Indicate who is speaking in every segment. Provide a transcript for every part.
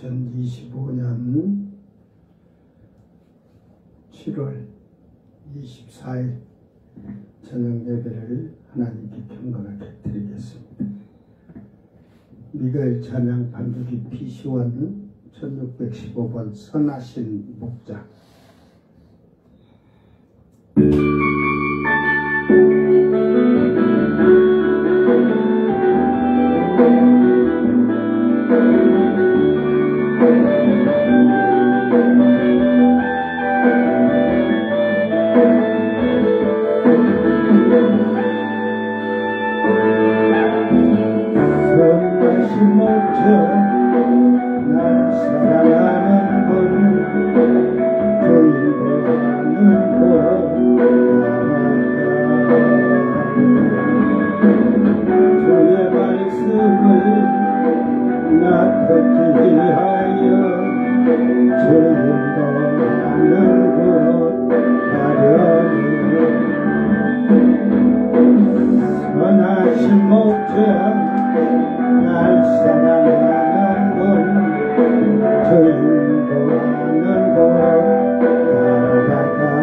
Speaker 1: 2025년 7월 24일 저녁 예배를 하나님께 경건하게 드리겠습니다. 미가엘 찬양 반주기 PC1 1615번 선하신 목자. 선하신 목자 날 사랑하는 분 그 인도하는 분 주의 말씀을 나 듣기 위하여 주 인도하는 곳 가려니 선하신 목자 날 사랑하는 분 주 인도하는 곳 따라가리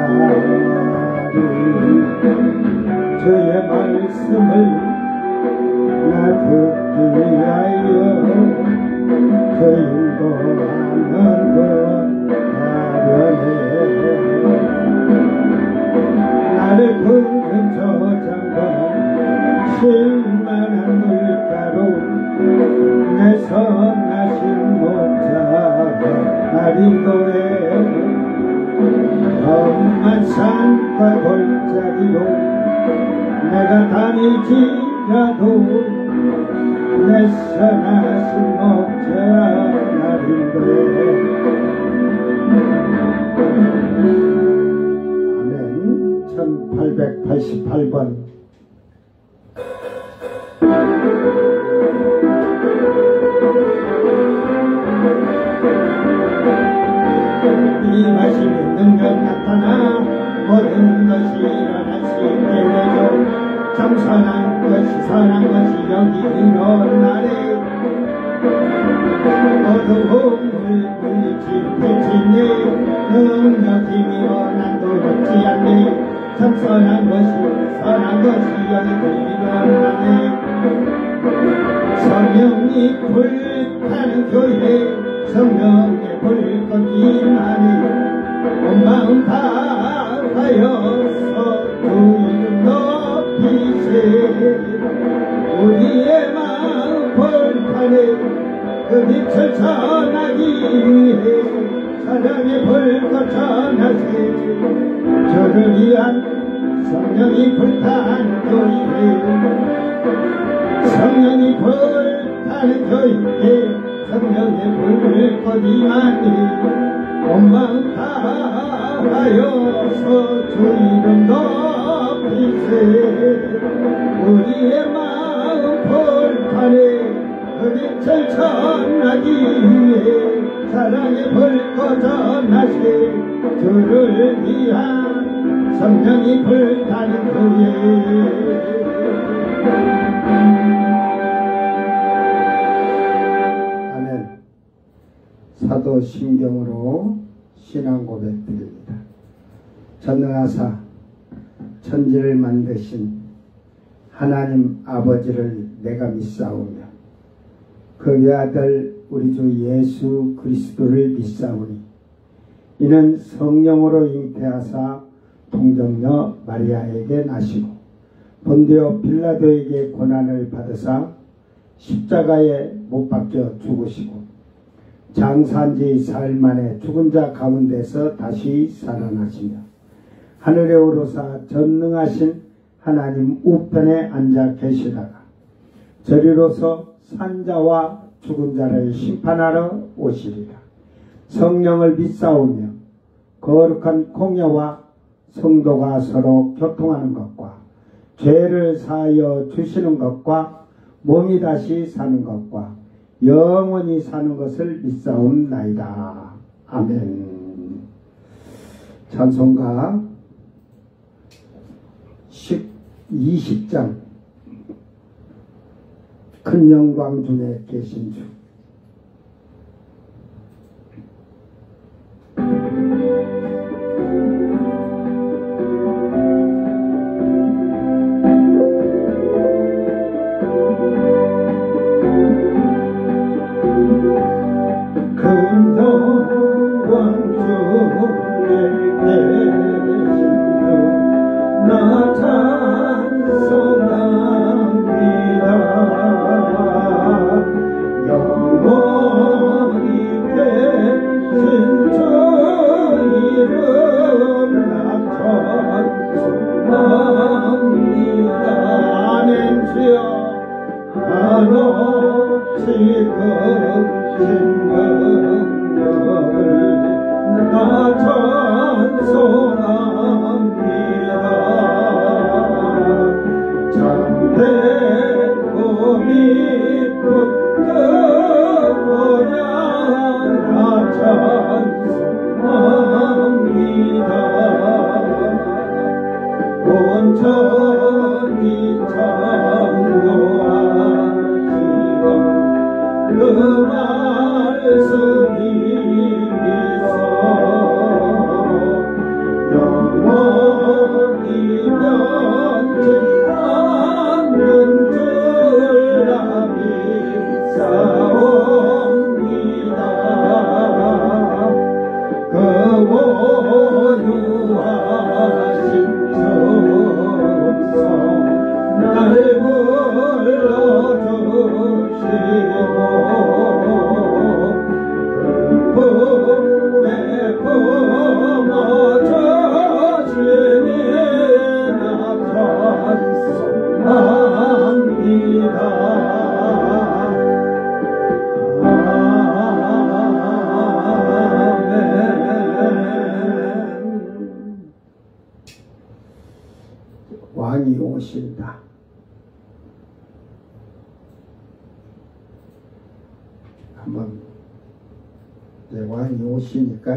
Speaker 1: 주의 말씀을 나 듣기 위하여 주 인도하는 곳 가려네 나를 부른 저 장관 실만한 물가로 내 선하신 목자가 날 인도해 험한 산과 골짜기로 내가 다닐지라도 내 선하신 목자 날 인도해 아멘. 1888번 이 말씀의 능력 나타나 모든 것이 일어날 수 있게 되죠. 참 선한 것이 선한 것이 여기 일어나네 어두운 물리칠 빛이네 능력 힘이여 난도 높지 않네 참 선한 것이 여기 일어나네 성령이 불타는 교회 성령의 불꽃이만이 온 마음 다하여서 주 이름 높이세 우리의 마음 불타네 그 빛을 전하기 위해 사랑의 불꽃 전하세 저를 위한 성령이 불타는 교회 성령이 불타는 교회 성령의 불꽃이만이 온 마음 다하여서 주 이름 높이세 우리의 마음 불타네 그 빛을 전하기 위해 사랑의 불꽃 전하세 주를 위한 성령이 불타는 교회 사도신경으로 신앙 고백드립니다. 전능하사 천지를 만드신 하나님 아버지를 내가 믿사오며 그 외아들 우리 주 예수 그리스도를 믿사오니 이는 성령으로 잉태하사 동정녀 마리아에게 나시고 본디오 빌라도에게 고난을 받으사 십자가에 못 박혀 죽으시고 장사한 지 사흘 만에 죽은 자 가운데서 다시 살아나시며 하늘에 오르사 전능하신 하나님 우편에 앉아 계시다가 저리로서 산자와 죽은 자를 심판하러 오시리라. 성령을 믿사오며 거룩한 공예와 성도가 서로 교통하는 것과 죄를 사하여 주시는 것과 몸이 다시 사는 것과 영원히 사는 것을 믿사옵나이다. 아멘. 찬송가 20장 큰 영광 중에 계신 주 왕이 오신다. 한번 왕이 오시니까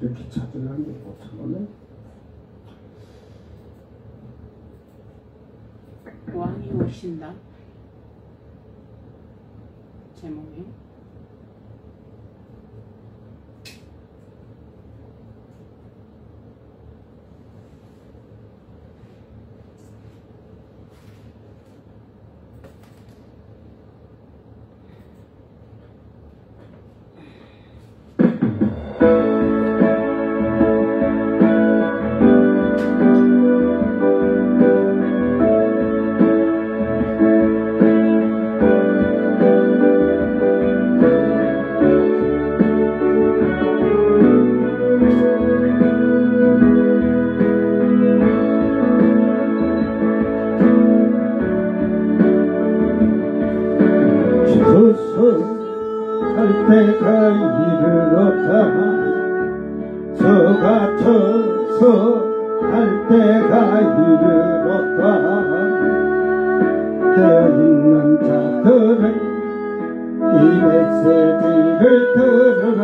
Speaker 1: 이렇게 찾으려는 게 못하네.
Speaker 2: 왕이 오신다. 제목이
Speaker 1: 할 때가 이르렀다. 저가 쳐서 할 때가 이르렀다. 깨어있는 자들은 이 메시지를 들으라.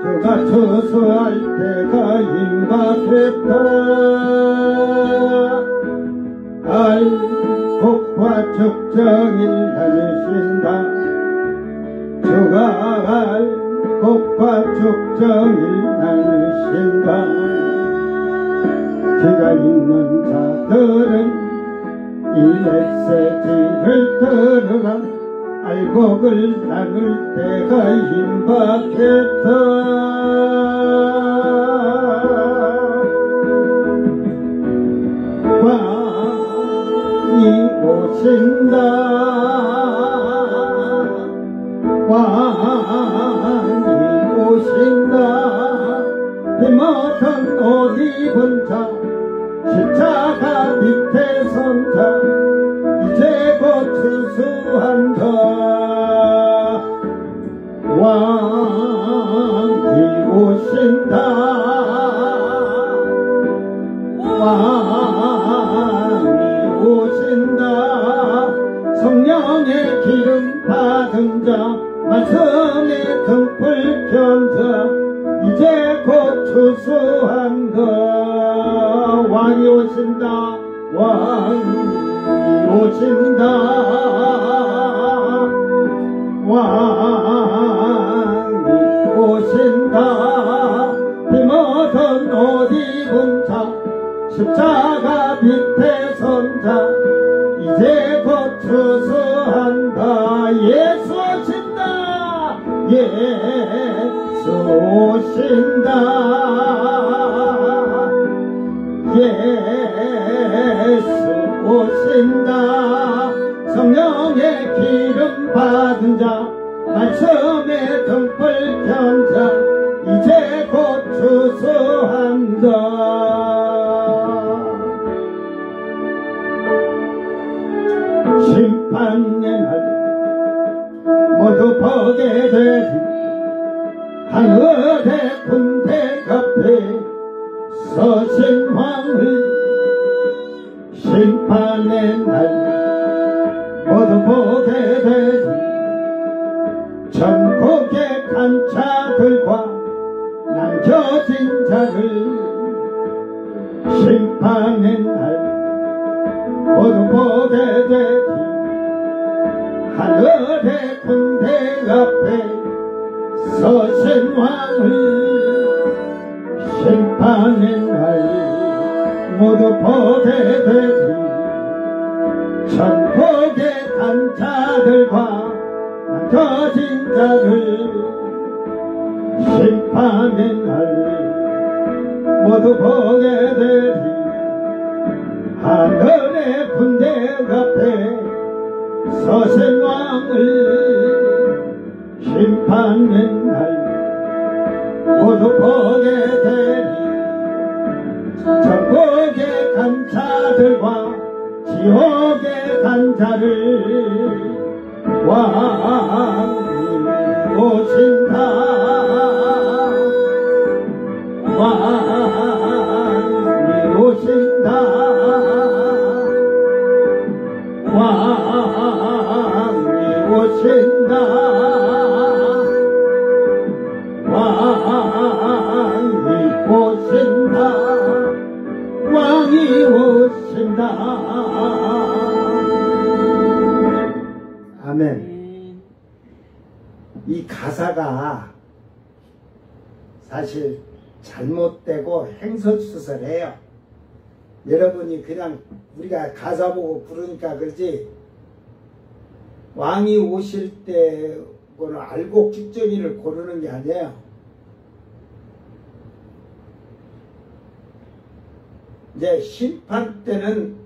Speaker 1: 저가 쳐서 할 때가 임박했다. 알곡과 적정일 하신다. 저가 알곡과 적정일 하신다. 기가 있는 자들은 이 메시지를 들으라. 알곡을 나눌 때가 임박했다. 왕이 오신다. 왕이 오신다. 힘없던 옷 입은 자 십자가 밑에 선 자 이제 곧 추수한다. 왕이 오신다. 왕이 오신다. 성령의 기름 받은 자 말씀의 등불 켠 자 이제 곧 추수한다. 왕이 오신다. 왕이 오신다. 왕이 오신다. 힘없던 옷 입은 자 십자가 밑에 선 자 이제 곧 추수 예수 오신다 예수 오신다 예수 오신다 성령의 기름 받은 자 말씀에 등불 켠 자 이제 곧 추수한다 심판의 날 모두 보게 되리 하늘의 군대 앞에 서신 왕을 심판의 날 모두 보게 되리 전국의 간차들과 남겨진 자를 심판의 날 모두 보게 되리 하늘의 군대 앞에 서신 왕을 심판의 날 모두 보게 되리 천국의 간자들과 남겨진 자를 심판의 날 모두 보게 되리 하늘의 군대 앞에 서신 왕을 심판의 날 모두 보게 되리 천국의 간자들과 지옥의 간자를 왕이 오신다 왕이 오신다 왕이 오신다 왕이 오신다 왕이 오신다 아멘. 이 가사가 사실 잘못되고 행서추설해요. 여러분이 그냥 우리가 가사 보고 부르니까 그러지 왕이 오실 때 알곡죽정이를 고르는 게 아니에요. 이제 심판 때는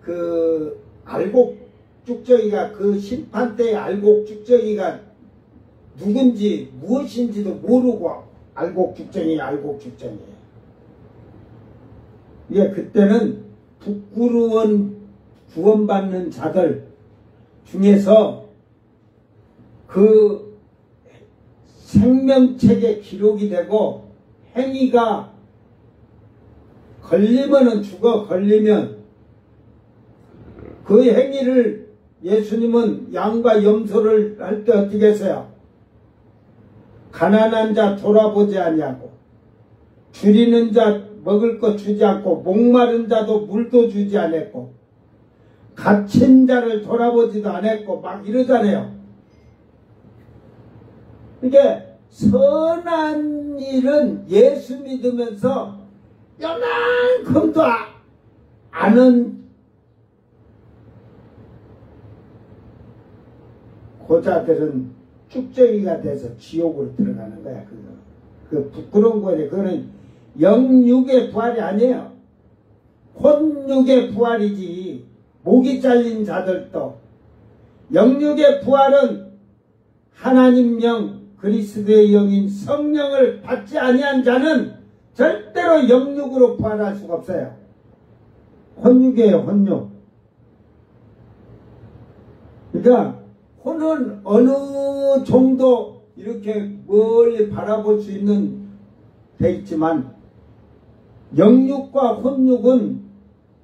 Speaker 1: 그 알곡죽정이가 그 심판 때의 알곡죽정이가 누군지 무엇인지도 모르고 알곡죽정이에요. 이게 그때는 부끄러운 구원받는 자들 중에서 그 생명책에 기록이 되고 행위가 걸리면은 죽어 걸리면 그 행위를 예수님은 양과 염소를 할 때 어떻게 했어요? 가난한 자 돌아보지 아니하고 줄이는 자 먹을 것 주지 않고 목마른 자도 물도 주지 않았고 갇힌 자를 돌아보지도 않았고 막 이러잖아요. 이게 선한 일은 예수 믿으면서 요만큼도 아는 고자들은 쭉정이가 돼서 지옥으로 들어가는 거야. 그 부끄러운 거네. 그거는 영육의 부활이 아니에요. 혼육의 부활이지. 목이 잘린 자들도. 영육의 부활은 하나님 영, 그리스도의 영인 성령을 받지 아니한 자는 절대로 영육으로 부활할 수가 없어요. 혼육이에요. 혼육. 그러니까 혼은 어느 정도 이렇게 멀리 바라볼 수 있는 데 있지만 영육과 혼육은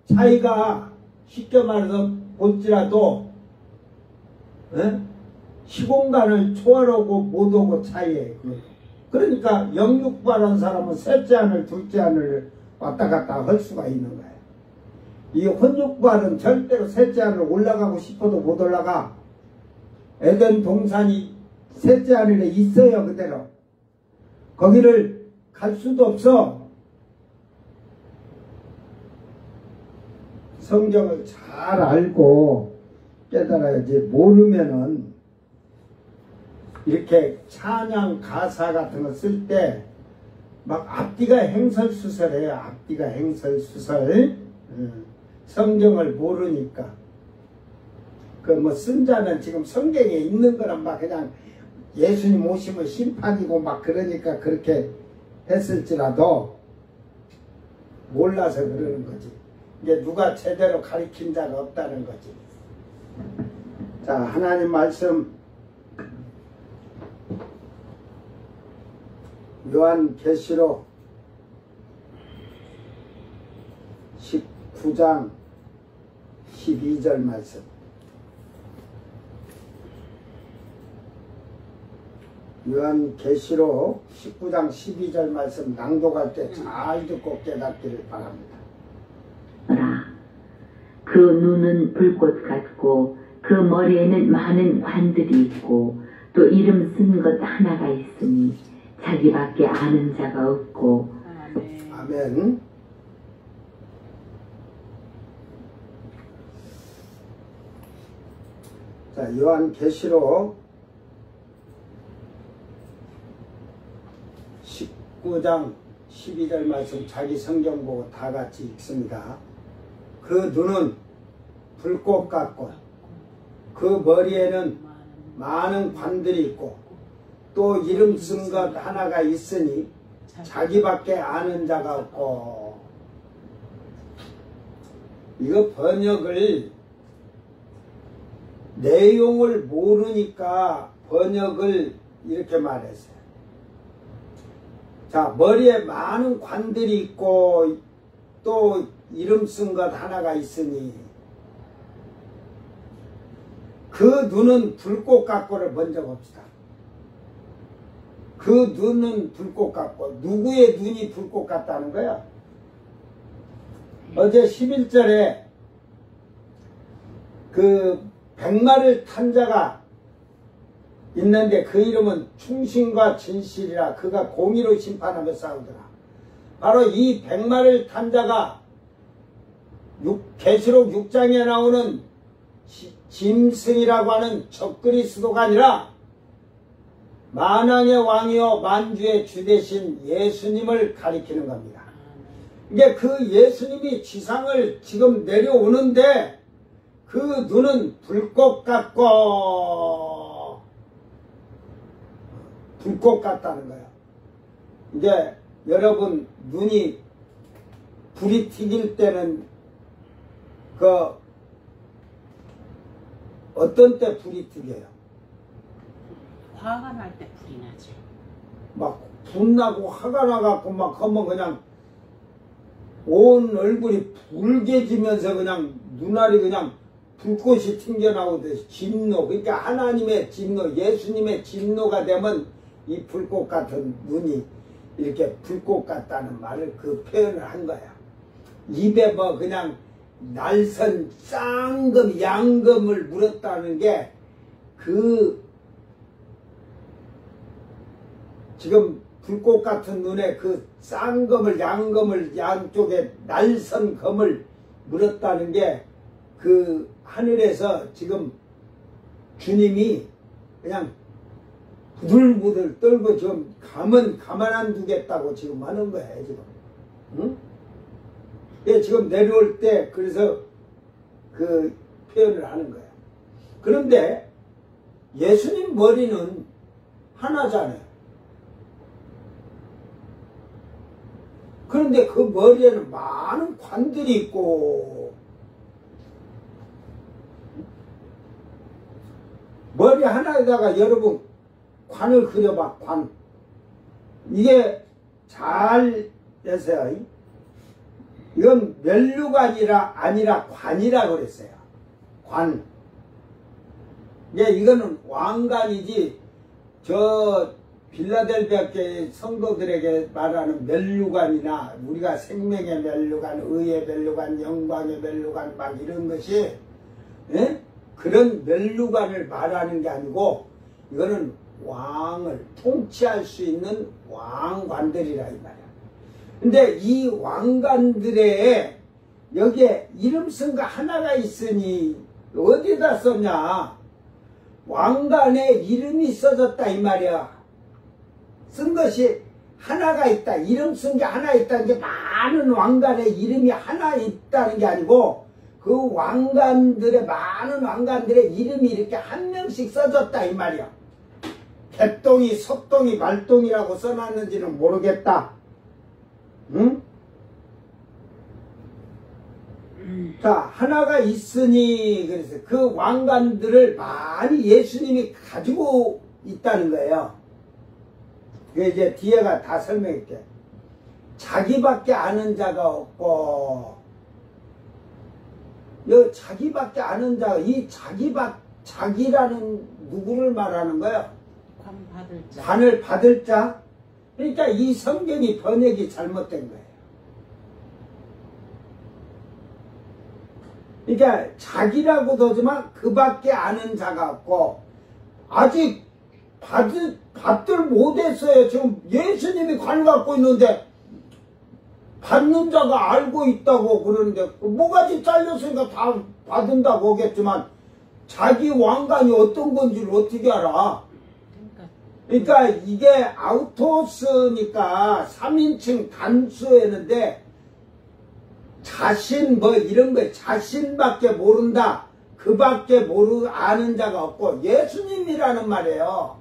Speaker 1: 차이가 쉽게 말해서 볼지라도 시공간을 초월하고 못하고 차이예요. 그러니까 영육부활한 사람은 셋째 하늘 둘째 하늘 왔다 갔다 할 수가 있는 거예요. 이 혼육부활은 절대로 셋째 하늘 올라가고 싶어도 못 올라가. 에덴 동산이 셋째 하늘에 있어요. 그대로 거기를 갈 수도 없어. 성경을 잘 알고 깨달아야지. 모르면은 이렇게 찬양 가사 같은 거 쓸 때 막 앞뒤가 행설수설해요. 앞뒤가 행설수설. 성경을 모르니까. 그 뭐 쓴 자는 지금 성경에 있는 거는 막 그냥 예수님 오시면 심판이고 막 그러니까 그렇게 했을지라도 몰라서 그러는 거지. 이게 누가 제대로 가르친 자가 없다는 거지. 자, 하나님 말씀 요한계시록 19장 12절 말씀. 요한계시록 19장 12절 말씀 낭독할 때 잘 듣고 깨닫기를 바랍니다.
Speaker 3: 그 눈은 불꽃 같고 그 머리에는 많은 관들이 있고 또 이름 쓴 것 하나가 있으니 자기밖에 아는 자가 없고.
Speaker 2: 아멘.
Speaker 1: 아멘. 자, 요한계시록 19장 12절 말씀 자기 성경 보고 다 같이 읽습니다. 그 눈은 불꽃 같고 그 머리에는 많은 관들이 있고 또 이름 쓴 것 하나가 있으니 자기밖에 아는 자가 없고. 이거 번역을 내용을 모르니까 번역을 이렇게 말했어요. 자, 머리에 많은 관들이 있고 또 이름 쓴 것 하나가 있으니 그 눈은 불꽃 같고를 먼저 봅시다. 그 눈은 불꽃 같고 누구의 눈이 불꽃 같다는 거야? 어제 11절에 그 백마를 탄 자가 있는데 그 이름은 충신과 진실이라 그가 공의로 심판하며 싸우더라. 바로 이 백마를 탄 자가 계시록 6장에 나오는 짐승이라고 하는 적그리스도가 아니라 만왕의 왕이요 만주의 주 되신 예수님을 가리키는 겁니다. 이게 그 예수님이 지상을 지금 내려오는데 그 눈은 불꽃 같고 불꽃 같다는 거야. 이제 여러분 눈이 불이 튀길 때는 그 어떤 때 불이 튀겨요?
Speaker 2: 화가 날 때 불이 나죠.
Speaker 1: 막 분나고 화가 나갖고 막 하면 그냥 온 얼굴이 붉게지면서 그냥 눈알이 그냥 불꽃이 튕겨나오듯이 진노. 그러니까 하나님의 진노, 예수님의 진노가 되면 이 불꽃 같은 눈이 이렇게 불꽃 같다는 말을 그 표현을 한 거야. 입에 뭐 그냥 날선 쌍금, 양금을 물었다는 게 그 지금 불꽃 같은 눈에 그 쌍금을, 양금을 양쪽에 날선 금을 물었다는 게 그 하늘에서 지금 주님이 그냥 부들부들 떨고 지금 가만 안 두겠다고 지금 하는 거야, 지금. 응? 예, 지금 내려올 때 그래서 그 표현을 하는 거야. 그런데 예수님 머리는 하나잖아요. 그런데 그 머리에는 많은 관들이 있고 머리 하나에다가 여러분 관을 그려봐. 관. 이게 잘 해서요. 이건 멸류관이라 아니라 관이라 그랬어요. 관. 이거는 왕관이지 저 빌라델비아 교회 성도들에게 말하는 멸류관이나 우리가 생명의 멸류관, 의의 멸류관, 영광의 멸류관 막 이런 것이 예? 그런 멸류관을 말하는 게 아니고 이거는 왕을 통치할 수 있는 왕관들이라 이 말이야. 근데 이 왕관들에 여기에 이름 쓴 거 하나가 있으니 어디다 썼냐? 왕관에 이름이 써졌다 이 말이야. 쓴 것이 하나가 있다. 이름 쓴 게 하나 있다는 게 많은 왕관에 이름이 하나 있다는 게 아니고 그 왕관들의 많은 왕관들의 이름이 이렇게 한 명씩 써졌다 이 말이야. 개똥이, 석똥이, 말똥이라고 써놨는지는 모르겠다. 응? 자, 하나가 있으니 그래서 그 왕관들을 많이 예수님이 가지고 있다는 거예요. 그 이제 뒤에가 다 설명할게. 자기밖에 아는 자가 없고, 이 자기밖에 아는 자, 이 자기라는 누구를 말하는 거예요?
Speaker 2: 관 받을 자.
Speaker 1: 관을 받을 자. 그러니까 이 성경이 번역이 잘못된 거예요. 그러니까 자기라고도 하지만 그밖에 아는 자가 없고 아직 받들 못했어요. 지금 예수님이 관 갖고 있는데 받는 자가 알고 있다고 그러는데 뭐가지 잘렸으니까 다 받은다고 하겠지만 자기 왕관이 어떤 건지를 어떻게 알아? 그러니까 이게 아우토스니까 3인칭 단수했는데 자신 뭐 이런 거 자신밖에 모른다. 그밖에 아는 자가 없고 예수님이라는 말이에요.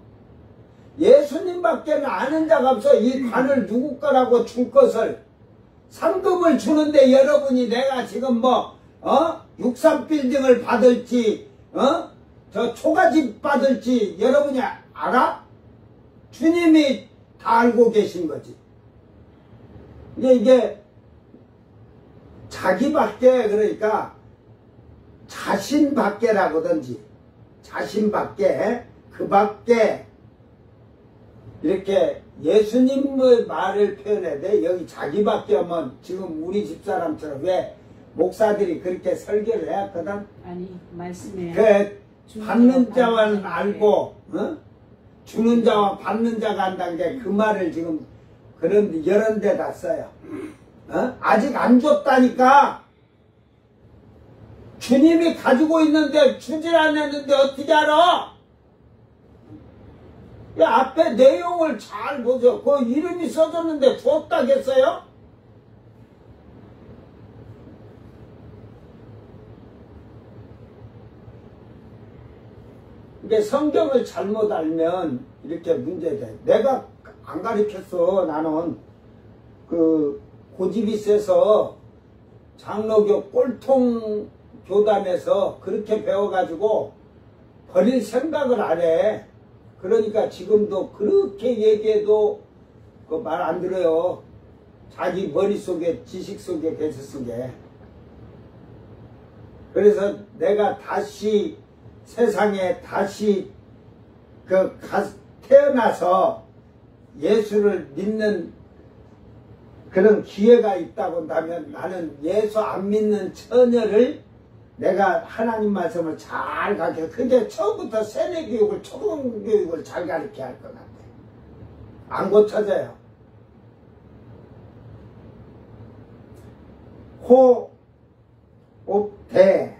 Speaker 1: 예수님밖에는 아는 자가 없어. 이 관을 누구 거라고 줄 것을 상금을 주는데 여러분이 내가 지금 뭐 63빌딩을 받을지 저 초가집 받을지 여러분이 알아? 주님이 다 알고 계신 거지. 이게 자기밖에 그러니까 자신밖에라고든지 자신밖에 그밖에 이렇게 예수님의 말을 표현해야 돼. 여기 자기밖에 하면 지금 우리 집사람처럼 왜 목사들이 그렇게 설교를 해왔거든.
Speaker 2: 아니 말씀에
Speaker 1: 그 받는 자만 알고 주는 자와 받는 자가 한다는 게 그 말을 지금 그런 여러 데다 써요. 아직 안 줬다니까. 주님이 가지고 있는데 주질 않았는데 어떻게 알아? 이 앞에 내용을 잘 보죠. 그 이름이 써졌는데 줬다겠어요? 이게 성경을 잘못 알면 이렇게 문제돼. 내가 안 가르쳤어. 나는 그 고집이 세서 장로교 꼴통 교단에서 그렇게 배워가지고 버릴 생각을 안 해. 그러니까 지금도 그렇게 얘기해도 그 말 안 들어요. 자기 머릿속에 지식 속에 계셨은 게. 그래서 내가 다시 세상에 다시 태어나서 예수를 믿는 그런 기회가 있다고 한다면 나는 예수 안 믿는 처녀를 내가 하나님 말씀을 잘 가르쳐. 근데 처음부터 세뇌교육을 초등교육을 잘 가르쳐야 할 것 같아. 안 고쳐져요. 옵대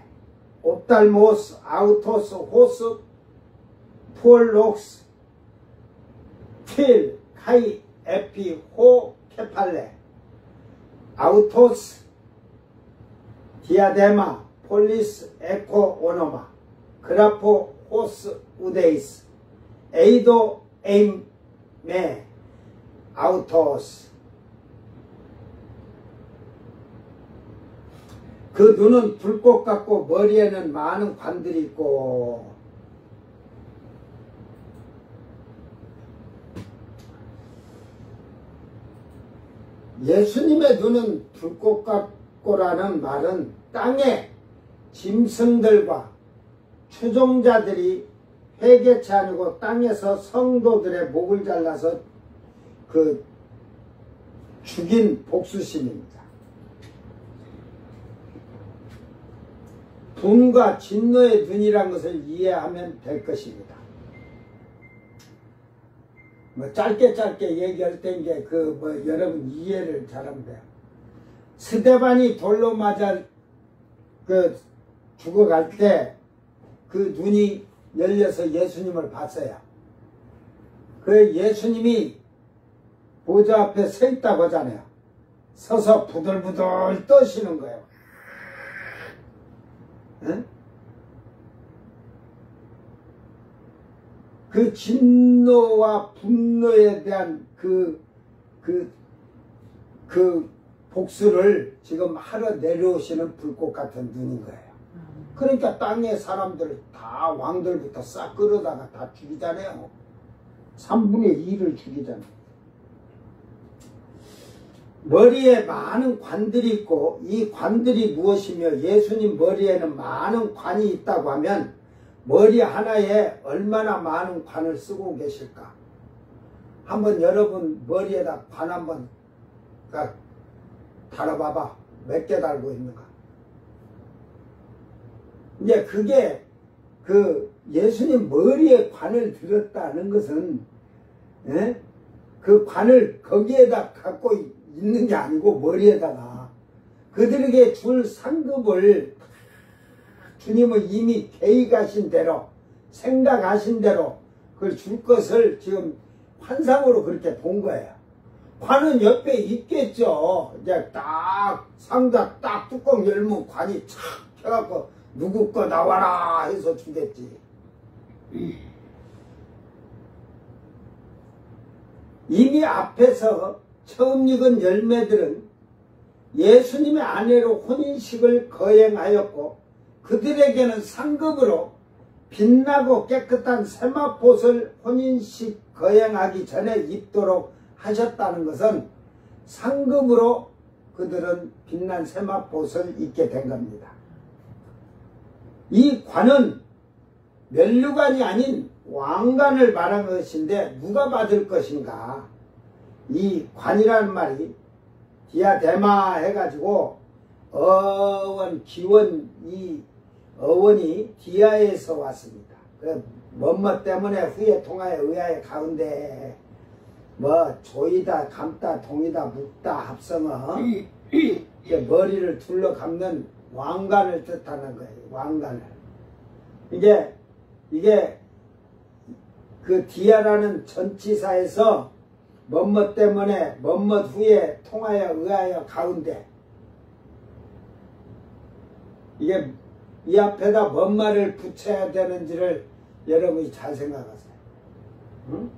Speaker 1: 옵달모스 아우토스 호스 푸얼록스 필 카이 에피 호 케팔레 아우토스 디아데마 폴리스 에코 오노마 그라포 호스 우데이스 에이도 에임메 아우토스. 그 눈은 불꽃 같고 머리에는 많은 관들이 있고 예수님의 눈은 불꽃 같고라는 말은 땅의 짐승들과 추종자들이 회개치 아니고 땅에서 성도들의 목을 잘라서 그 죽인 복수심입니다. 분과 진노의 눈이란 것을 이해하면 될 것입니다. 뭐 짧게 얘기할 때인 게 그 뭐 여러분 이해를 잘하면 돼요. 스데반이 돌로 맞아 그 죽어갈 때 그 눈이 열려서 예수님을 봤어요. 그 예수님이 보좌 앞에 서 있다고 하잖아요. 서서 부들부들 떠시는 거예요. 응? 그 진노와 분노에 대한 그 복수를 지금 하러 내려오시는 불꽃 같은 눈인 거예요. 그러니까 땅의 사람들 다 왕들부터 싹 끌어다가 다 죽이잖아요. 3분의 2를 죽이잖아요. 머리에 많은 관들이 있고 이 관들이 무엇이며 예수님 머리에는 많은 관이 있다고 하면 머리 하나에 얼마나 많은 관을 쓰고 계실까? 한번 여러분 머리에다 관 한번 달아봐봐. 몇 개 달고 있는가? 이제 그게 그 예수님 머리에 관을 들었다는 것은 그 관을 거기에다 갖고 있는 게 아니고 머리에다가 그들에게 줄 상급을 주님은 이미 계획하신 대로 생각하신 대로 그걸 줄 것을 지금 환상으로 그렇게 본 거예요. 관은 옆에 있겠죠. 이제 딱 상자 딱 뚜껑 열면 관이 착 켜갖고 누구 거 나와라 해서 주겠지. 이미 앞에서 처음 익은 열매들은 예수님의 아내로 혼인식을 거행하였고 그들에게는 상급으로 빛나고 깨끗한 세마포를 혼인식 거행하기 전에 입도록 하셨다는 것은 상급으로 그들은 빛난 세마포를 입게 된 겁니다. 이 관은 면류관이 아닌 왕관을 말한 것인데 누가 받을 것인가? 이 관이라는 말이 디아데마 해가지고 어원, 기원, 이 어원이 디아에서 왔습니다. 뭐뭐 때문에 후에 통하여 의하여 가운데 뭐 조이다, 감다, 동이다, 묶다, 합성어 머리를 둘러 감는 왕관을 뜻하는 거예요. 왕관을. 이게 그 디아라는 전치사에서 뭐뭐 때문에 뭐뭐 후에 통하여 의하여 가운데 이게 이 앞에다 뭔 말을 붙여야 되는지를 여러분이 잘 생각하세요. 응?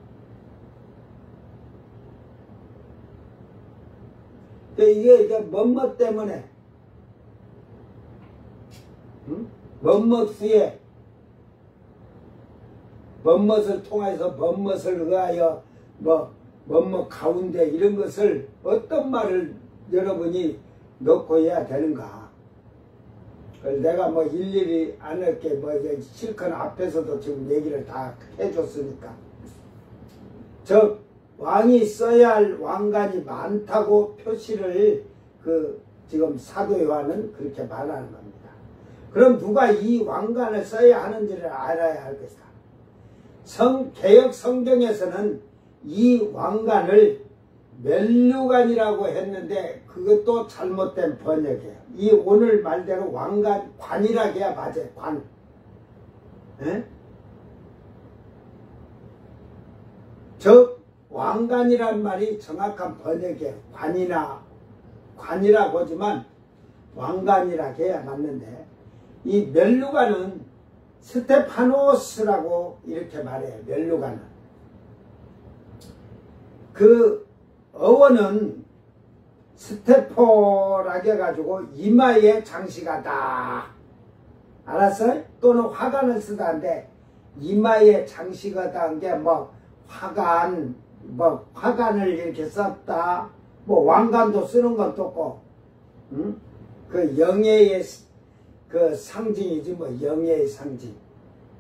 Speaker 1: 이게 뭐뭐 때문에 뭐뭐 후에 뭐뭇을 통해서 뭐뭇을 의하여 뭐뭐 가운데 이런 것을 어떤 말을 여러분이 넣고 해야 되는가? 그걸 내가 뭐 일일이 안 할게 실컷 앞에서도 지금 얘기를 다 해줬으니까 즉 왕이 써야 할 왕관이 많다고 표시를 지금 사도 요한은 그렇게 말하는 겁니다. 그럼 누가 이 왕관을 써야 하는지를 알아야 할 것이다. 개역 성경에서는 이 왕관을 면류관이라고 했는데 그것도 잘못된 번역이에요. 이 오늘 말대로 왕관, 관이라고 해야 맞아요. 관. 에? 즉 왕관이란 말이 정확한 번역이에요. 관이라고 하지만 왕관이라고 해야 맞는데 이 면류관은 스테파노스라고 이렇게 말해요. 면류관은. 그 어원은 스테포라고 해가지고 이마에 장식하다. 알았어요? 또는 화관을 쓰다는데 이마에 장식하다 한 게 화관을 이렇게 썼다. 왕관도 쓰는 건 똑고, 응? 그 영예의 그 상징이지 영예의 상징.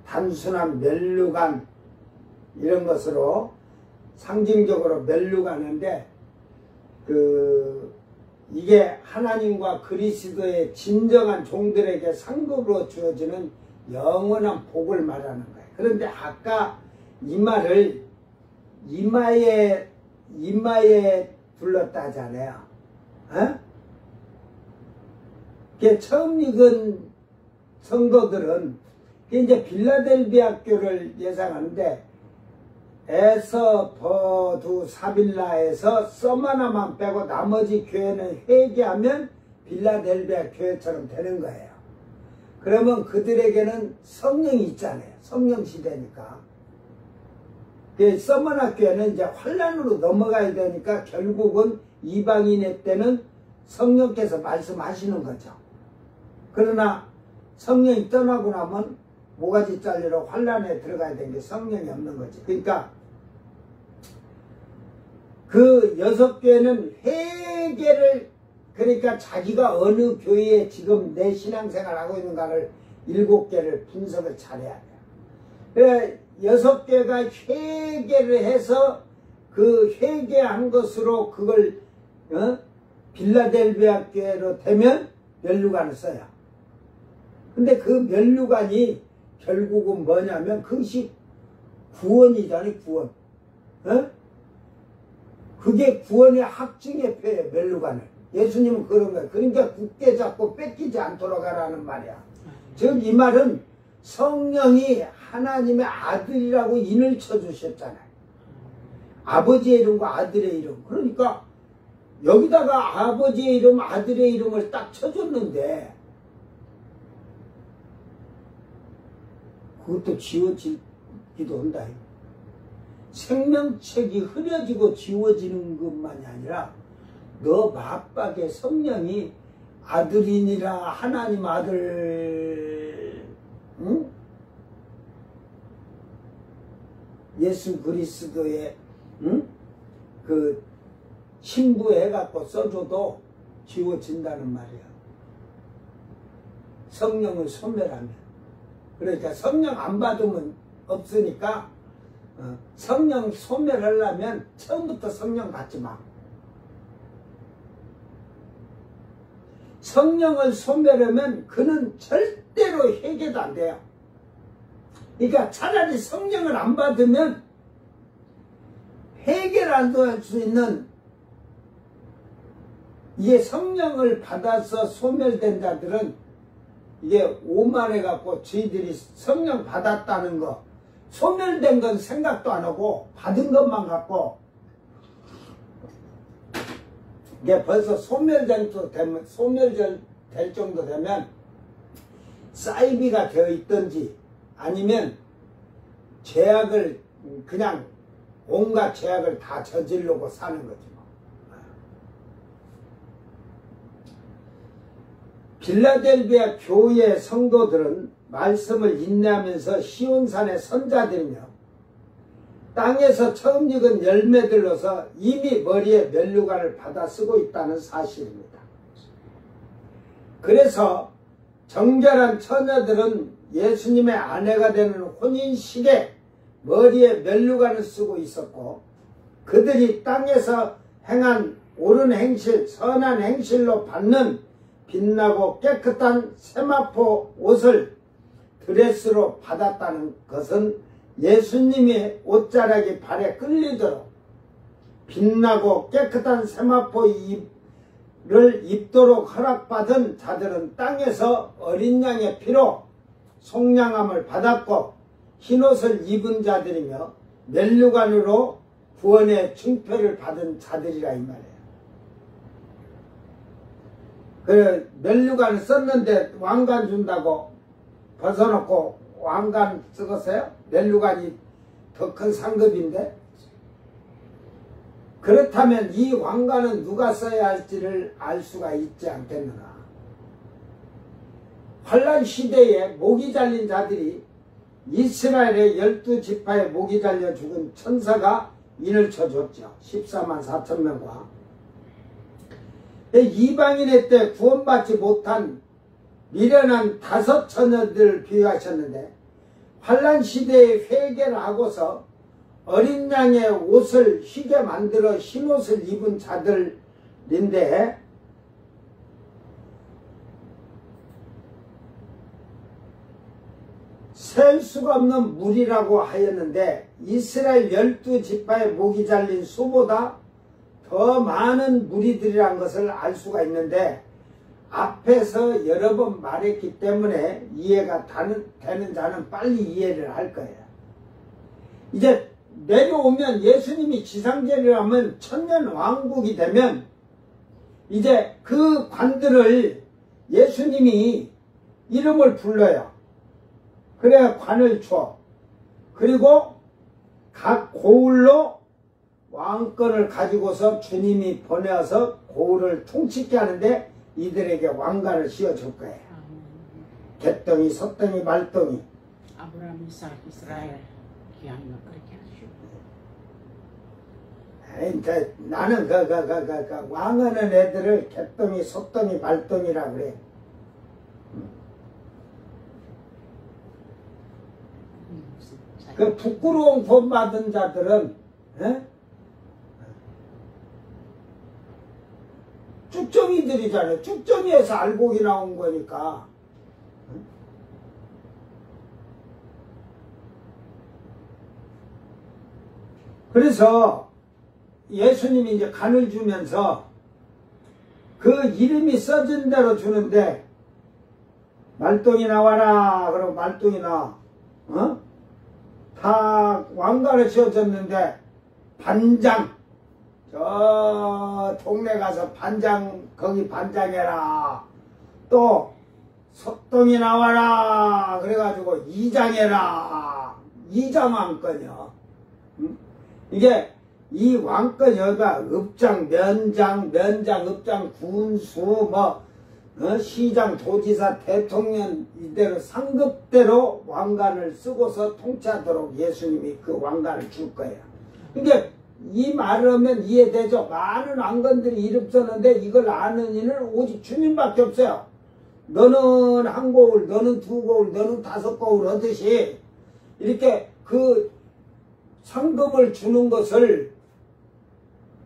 Speaker 1: 단순한 면류관 이런 것으로 상징적으로 면류관인데 이게 하나님과 그리스도의 진정한 종들에게 상급으로 주어지는 영원한 복을 말하는 거예요. 그런데 아까 이 말을 이마에 둘렀다 하잖아요. 어? 처음 읽은 성도들은 이제 빌라델비아 교를 예상하는데 에서, 버두, 사빌라에서 서마나만 빼고 나머지 교회는 회개하면 빌라델비아 교회처럼 되는 거예요. 그러면 그들에게는 성령이 있잖아요. 성령 시대니까. 서마나 교회는 이제 환란으로 넘어가야 되니까 결국은 이방인의 때는 성령께서 말씀하시는 거죠. 그러나 성령이 떠나고 나면 모가지 잘리러 환란에 들어가야 되는 게 성령이 없는 거지. 그러니까 그 6교회는 회개를, 그러니까 자기가 어느 교회에 지금 내 신앙생활을 하고 있는가를 7개를 분석을 잘해야 돼요. 그래 6교회가 회개를 해서 그 회개한 것으로 그걸 빌라델비아 교회로 되면 면류관을 써요. 근데 그 면류관이 결국은 뭐냐면 그것이 구원이잖아요. 구원. 그게 구원의 확증의 표예요. 면류관을. 예수님은 그런 거예요. 그러니까 굳게 잡고 뺏기지 않도록 하라는 말이야. 즉 이 말은 성령이 하나님의 아들이라고 인을 쳐주셨잖아요. 아버지의 이름과 아들의 이름. 그러니까 여기다가 아버지의 이름, 아들의 이름을 딱 쳐줬는데 그것도 지워지기도 한다. 생명책이 흐려지고 지워지는 것만이 아니라 너 맞박에 성령이 아들이니라 하나님 아들, 응? 예수 그리스도의 그 신부해갖고 써줘도 지워진다는 말이야. 성령을 소멸하면. 그러니까 성령 안 받으면 없으니까 성령 소멸하려면 처음부터 성령 받지 마. 성령을 소멸하면 그는 절대로 회개도 안 돼요. 그러니까 차라리 성령을 안 받으면 회개를 안 할 수 있는, 이게 성령을 받아서 소멸된 자들은 이게 오만해갖고 저희들이 성령 받았다는 거, 소멸된 건 생각도 안 하고 받은 것만 갖고 이게 벌써 소멸될 정도 되면 사이비가 되어 있든지 아니면 죄악을 그냥 온갖 죄악을 다 저지르고 사는 거지. 빌라델비아 교회 성도들은 말씀을 인내하면서 시온산의 선자들이며 땅에서 처음 익은 열매들로서 이미 머리에 면류관을 받아 쓰고 있다는 사실입니다. 그래서 정결한 처녀들은 예수님의 아내가 되는 혼인식에 머리에 면류관을 쓰고 있었고, 그들이 땅에서 행한 옳은 행실, 선한 행실로 받는 빛나고 깨끗한 세마포 옷을 드레스로 받았다는 것은 예수님이 옷자락이 발에 끌리도록 빛나고 깨끗한 세마포 를 입도록 허락받은 자들은 땅에서 어린 양의 피로 속량함을 받았고 흰옷을 입은 자들이며 면류관으로 구원의 증표를 받은 자들이라 이 말이에요. 그 면류관을 썼는데 왕관 준다고 벗어놓고 왕관 쓰겠어요? 면류관이 더 큰 상급인데? 그렇다면 이 왕관은 누가 써야 할지를 알 수가 있지 않겠느냐. 환란 시대에 목이 잘린 자들이 이스라엘의 12지파에 목이 잘려 죽은 천사가 인을 쳐줬죠. 14만 4천 명과 이방인의 때 구원받지 못한 미련한 5 처녀들을 비유하셨는데, 환란 시대에 회개를 하고서 어린 양의 옷을 희게 만들어 흰옷을 입은 자들인데, 셀 수가 없는 물이라고 하였는데 이스라엘 12지파의 목이 잘린 수보다 더 많은 무리들이란 것을 알 수가 있는데, 앞에서 여러 번 말했기 때문에 이해가 되는 자는 빨리 이해를 할 거예요. 이제 내려오면 예수님이 지상제를 하면 천년왕국이 되면 이제 그 관들을 예수님이 이름을 불러요. 그래야 관을 줘. 그리고 각 고을로 왕권을 가지고서 주님이 보내어서 고을을 통치게 하는데 이들에게 왕관을 씌워줄 거예요. 개덩이, 솥덩이, 말덩이.
Speaker 2: 아브라함, 이삭, 이스라엘 기한을 그렇게 하시고.
Speaker 1: 그러니까 나는 그 왕하는 애들을 개덩이, 솥덩이, 말덩이라 그래. 그 부끄러운 본 받은 자들은 쭉정이들이잖아요. 쭉정이에서 알곡이 나온 거니까. 그래서 예수님이 이제 간을 주면서 그 이름이 써진 대로 주는데 말똥이 나와라 그러고 말똥이 나와. 다 왕관을 씌워줬는데 반장, 저 동네 가서 반장, 거기 반장해라. 또 솥동이 나와라 그래가지고 이장해라. 이장 왕권이요. 이게 이 왕권여가 읍장, 면장, 읍장, 군수, 시장, 도지사, 대통령 이대로 상급대로 왕관을 쓰고서 통치하도록 예수님이 그 왕관을 줄 거예요. 그러니까 이 말을 하면 이해되죠. 많은 왕건들이 이름 썼는데 이걸 아는 이는 오직 주님밖에 없어요. 너는 한 고을, 너는 두 고을, 너는 다섯 고을 하듯이 이렇게 그 상급을 주는 것을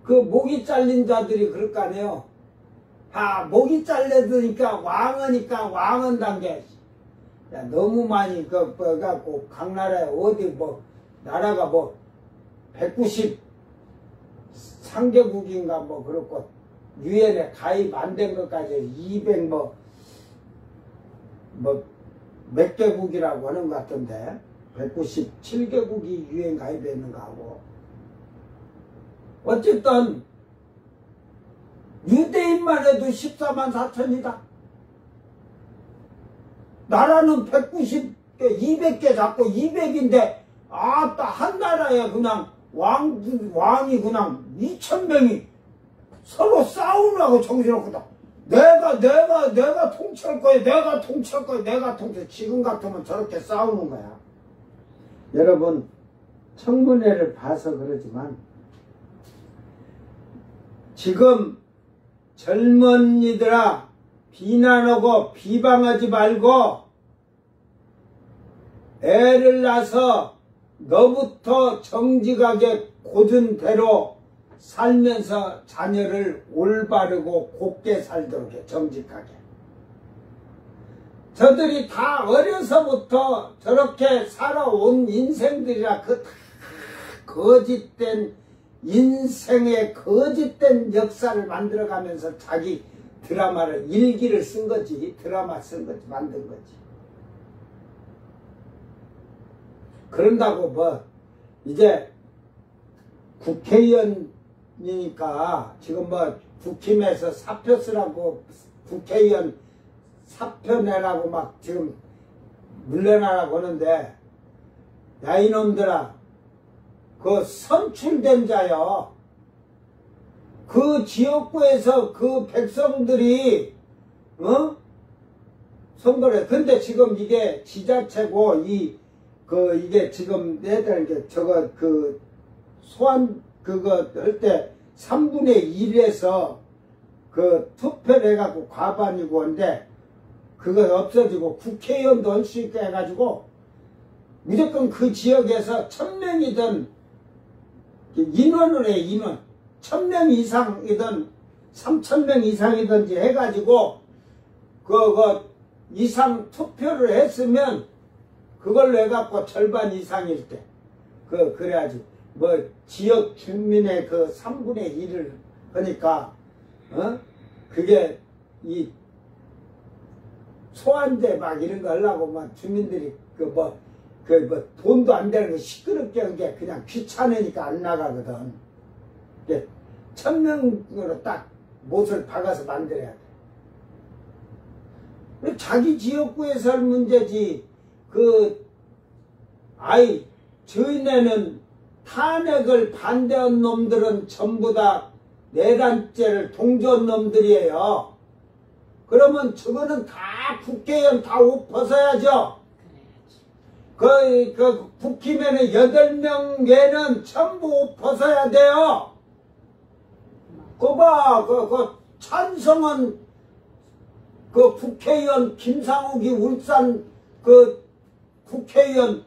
Speaker 1: 그 목이 잘린 자들이 그럴 거 아니에요. 목이 잘려드니까 왕하니까 왕은 단계. 야, 너무 많이 갖고 각 나라에 어디 나라가 193개국인가 그렇고 유엔에 가입 안 된 것까지 200 몇 개국이라고 하는 것 같던데 197개국이 유엔 가입했는가 하고 어쨌든 유대인만 해도 14만 4천이다. 나라는 190개, 200개 잡고 200인데 아따 한 나라에 그냥 왕이 그냥 2,000명이 서로 싸우려고 정신없거든. 내가 통치할 거야. 내가 통치할 거야. 내가 통치. 지금 같으면 저렇게 싸우는 거야. 여러분 청문회를 봐서 그러지만 지금 젊은이들아 비난하고 비방하지 말고 애를 낳아서 너부터 정직하게 고든 대로 살면서 자녀를 올바르고 곱게 살도록 해. 정직하게. 저들이 다 어려서부터 저렇게 살아온 인생들이라 그 다 거짓된 인생의 거짓된 역사를 만들어가면서 자기 드라마를 일기를 쓴 거지. 드라마 쓴 거지. 만든 거지. 그런다고 이제 국회의원이니까 지금 국힘에서 사표 쓰라고 국회의원 사표 내라고 막 지금 물러나라고 하는데 야 이놈들아 그 선출된 자요. 그 지역구에서 그 백성들이 선거를 근데 지금 이게 지자체고 이게 지금 내다는 게 소환 할 때 3분의 1에서 투표를 해갖고 과반이고 한데 그거 없어지고 국회의원도 할 수 있게 해가지고 무조건 그 지역에서 1,000명이든 인원을 해 인원 1,000명 이상이든 3,000명 이상이든지 해가지고 이상 투표를 했으면 그걸로 해갖고 절반 이상일 때 그래야지 지역 주민의 3분의 1을 하니까 그게 소환제 막 이런 거 하려고 막 주민들이 돈도 안 되는 거 시끄럽게 한 게 그냥 귀찮으니까 안 나가거든. 1000명으로 딱 못을 박아서 만들어야 돼. 자기 지역구에서 할 문제지. 저희네는 탄핵을 반대한 놈들은 전부 다 내란죄를 동조한 놈들이에요. 그러면 저거는 다 국회의원 다 옷 벗어야죠. 국힘에는 8명 외에는 전부 옷 벗어야 돼요. 찬성은 국회의원 김상욱이 울산 국회의원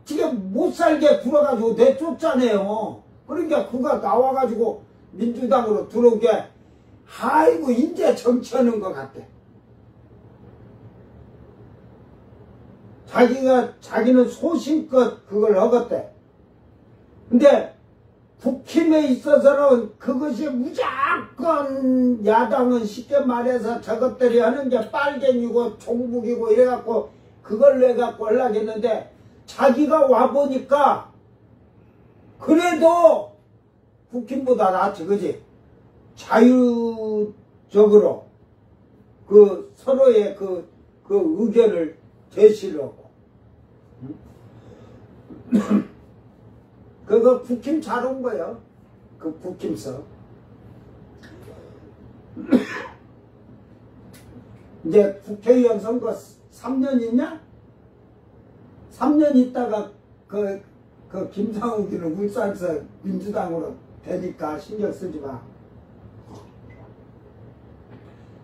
Speaker 1: 지금 못살게 굴어가지고 내쫓잖아요. 그러니까 그가 나와가지고 민주당으로 들어온 게 아이고 이제 정치하는 것 같대. 자기는 소신껏 그걸 하겠대. 근데 국힘에 있어서는 그것이 무조건 야당은 쉽게 말해서 저것들이 하는 게 빨갱이고 종북이고 이래갖고 그걸 내갖고 하려고 했는데 자기가 와보니까 그래도 국힘보다 낫지, 그지? 자유적으로 서로의 그 의견을 제시를 하고 그거 국힘 잘 온 거예요. 그 국힘서. 이제 국회의원 선거 3년 있냐? 3년 있다가 그 김상욱이는 울산서 민주당으로 되니까 신경 쓰지 마.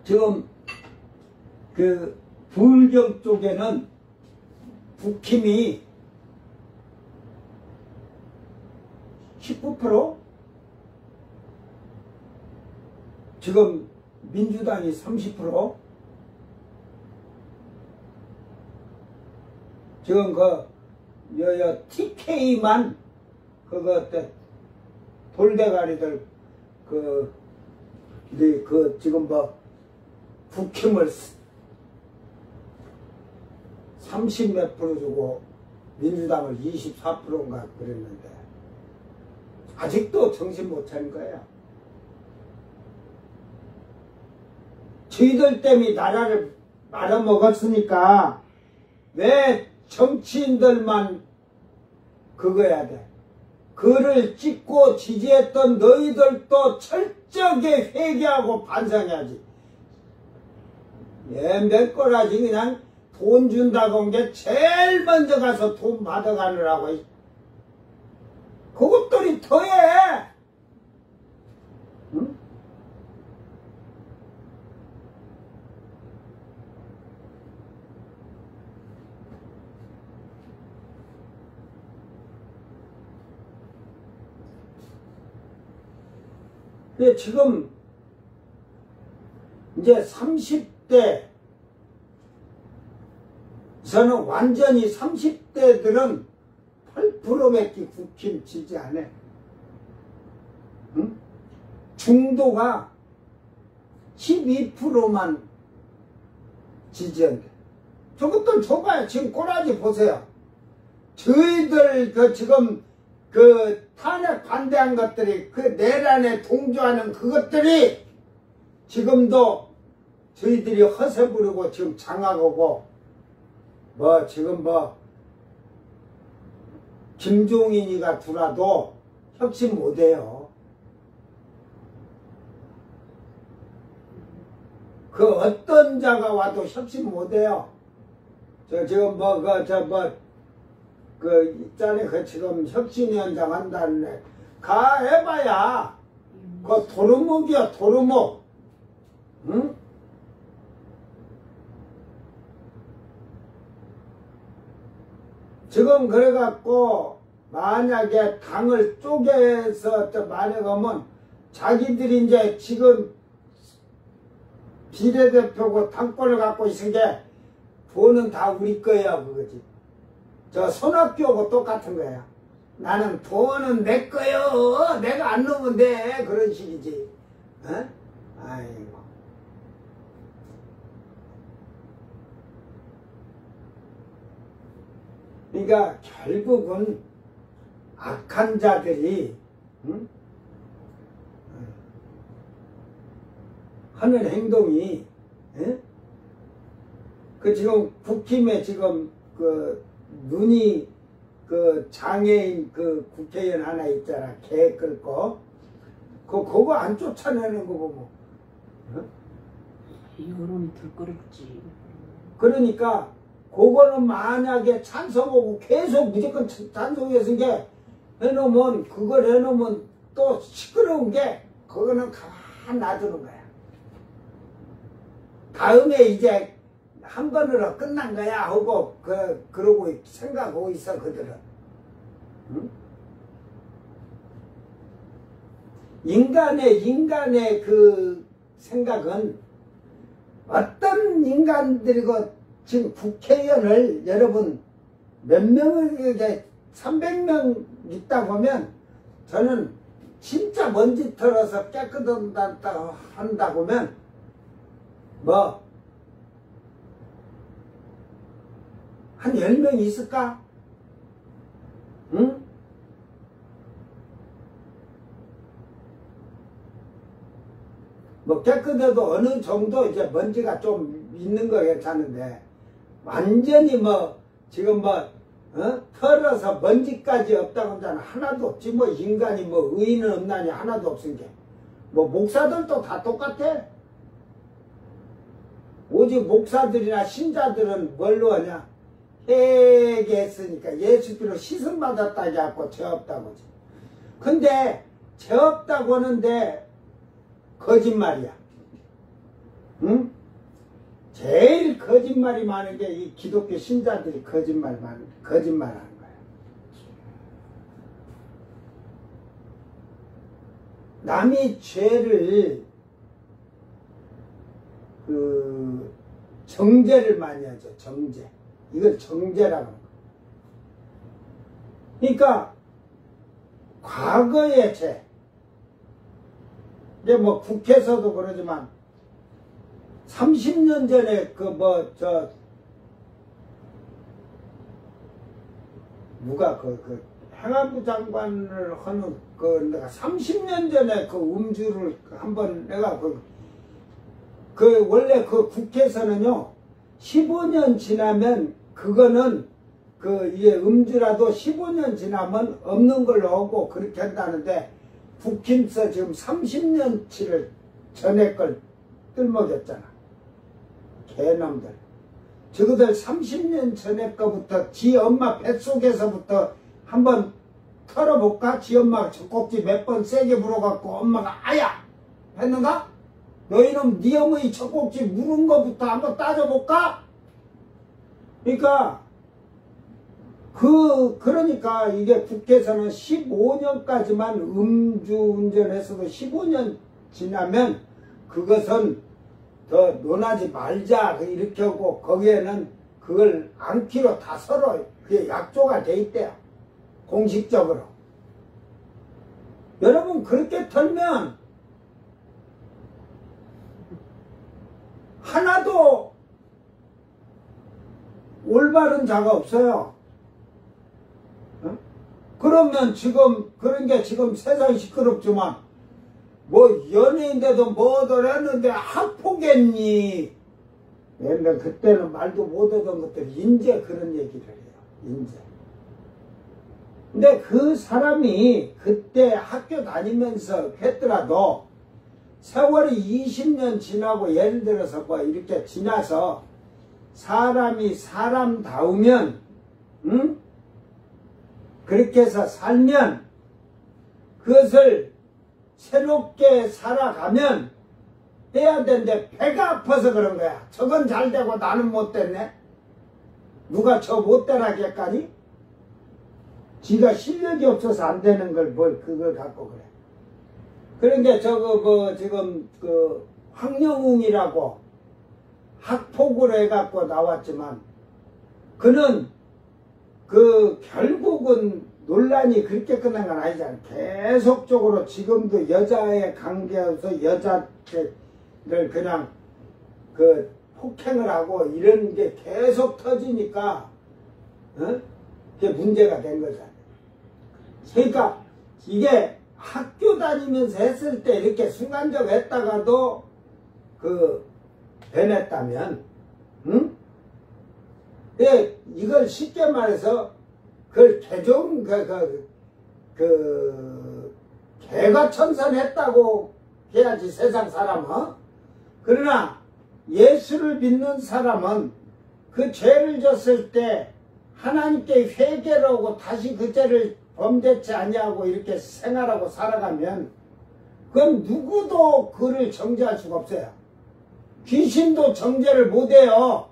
Speaker 1: 지금 부울경 쪽에는 국힘이 19%? 지금 민주당이 30%? 지금 TK만 돌대가리들 지금 국힘을 30몇 프로 주고 민주당을 24%인가 그랬는데 아직도 정신 못 차린 거예요. 저희들 때문에 나라를 말아먹었으니까 왜 정치인들만 그거야 돼. 그를 찍고 지지했던 너희들도 철저하게 회개하고 반성해야지. 몇 거라지 그냥 돈 준다고 한 게 제일 먼저 가서 돈 받아가느라고. 그것들이 더해. 응? 근데 지금 이제 30대에서는 완전히 30대들은 8%밖에 국힘 지지 안 해. 응? 중도가 12%만 지지한대. 저것들 줘봐요. 지금 꼬라지 보세요. 저희들 지금 탄핵 반대한 것들이 내란에 동조하는 그것들이 지금도 저희들이 허세 부르고 지금 장악하고 지금 김종인이가 들어도 혁신 못해요. 어떤 자가 와도 혁신 못해요. 지금 있잖아요. 지금 혁신위원장 한다는 애. 해봐야. 도루묵이야, 도루묵. 응? 지금 그래갖고, 만약에 당을 쪼개서 만약하면, 자기들이 이제 지금 비례대표고 당권을 갖고 있은 게, 돈은 다 우리 거야, 그거지. 손학규하고 똑같은 거야. 나는 돈은 내 거요. 내가 안 넣으면 돼. 그런 식이지. 어? 아이고. 그러니까 결국은 악한 자들이 응? 하는 행동이 예? 그 지금 국힘에 지금 그 눈이 그 장애인 그 국회의원 하나 있잖아. 개 끌고 그거 안 쫓아내는 거 보고
Speaker 2: 여론이 들끓었지.
Speaker 1: 그러니까 그거는 만약에 찬성하고 계속 무조건 찬성해서 게 해놓으면 그걸 해놓으면 또 시끄러운 게 그거는 가만 놔두는 거야. 다음에 이제 한 번으로 끝난 거야 하고 그러고 생각하고 있어 그들은. 응? 인간의 그 생각은 어떤 인간들이고 지금 국회의원을 여러분 몇 명을 이제 300명 있다고 하면 저는 진짜 먼지 털어서 깨끗하다 한다고 하면 뭐 한 10명 있을까? 응? 뭐 깨끗해도 어느 정도 이제 먼지가 좀 있는 거 괜찮은데 완전히 뭐 지금 뭐 털어서 먼지까지 없다고 하잖아. 하나도 없지. 뭐 인간이 뭐 의인은 없나니 하나도 없은 게. 뭐 목사들도 다 똑같아. 오직 목사들이나 신자들은 뭘로 하냐? 회개했으니까 예수께로 씻음 받았다고 하고 죄 없다고 하지. 근데 죄 없다고 하는데 거짓말이야. 응? 제일 거짓말이 많은 게 이 기독교 신자들이 거짓말하는 거야. 남이 죄를 정죄를 많이 하죠. 정죄. 이걸 정죄라고 합니다. 그러니까 과거의 죄. 이제 뭐 국회에서도 그러지만 30년 전에 누가 행안부 장관을 하는 내가 30년 전에 음주를 한번 내가 원래 국회에서는요 15년 지나면 그거는 이게 음주라도 15년 지나면 없는 걸로 하고 그렇게 한다는데 국힘서 지금 30년치를 전에 걸 뜰먹였잖아. 개놈들. 저거들 30년 전에 거부터 지 엄마 뱃속에서부터 한번 털어볼까? 지 엄마가 젖꼭지 몇 번 세게 물어갖고 엄마가 아야! 했는가? 너희는 네 어머니 젖꼭지 물은 거부터 한번 따져볼까? 그러니까 그러니까 이게 국회에서는 15년까지만 음주운전했어도 15년 지나면 그것은 더 논하지 말자 이렇게 하고 거기에는 그걸 안기로 다 서로 그게 약조가 돼 있대요. 공식적으로. 여러분 그렇게 털면 하나도 올바른 자가 없어요. 그러면 지금 그런 게 지금 세상이 시끄럽지만 뭐 연예인데도 뭐들 했는데 학폭했니? 옛날 그때는 말도 못하던 것들이 이제 그런 얘기를 해요. 이제. 근데 그 사람이 그때 학교 다니면서 했더라도 세월이 20년 지나고 예를 들어서 뭐 이렇게 지나서 사람이 사람다우면 응? 그렇게 해서 살면 그것을 새롭게 살아가면 해야 되는데 배가 아파서 그런 거야. 저건 잘 되고 나는 못 됐네. 누가 저 못 되라게 했까니? 지가 실력이 없어서 안 되는 걸 그걸 갖고 그래. 그러니까 지금 황영웅이라고 학폭을 해갖고 나왔지만 그는 결국은 논란이 그렇게 끝난 건 아니잖아. 계속적으로 지금도 여자의 관계에서 여자를 그냥 폭행을 하고 이런 게 계속 터지니까 그게 문제가 된 거잖아요. 그러니까 이게 학교 다니면서 했을 때 이렇게 순간적 했다가도 변했다면, 응? 이걸 쉽게 말해서 그걸 개과천선했다고 해야지 세상 사람은. 그러나 예수를 믿는 사람은 그 죄를 졌을 때 하나님께 회개를 하고 다시 그 죄를 범죄치 아니하고 이렇게 생활하고 살아가면 그건 누구도 그를 정죄할 수가 없어요. 귀신도 정죄를 못해요.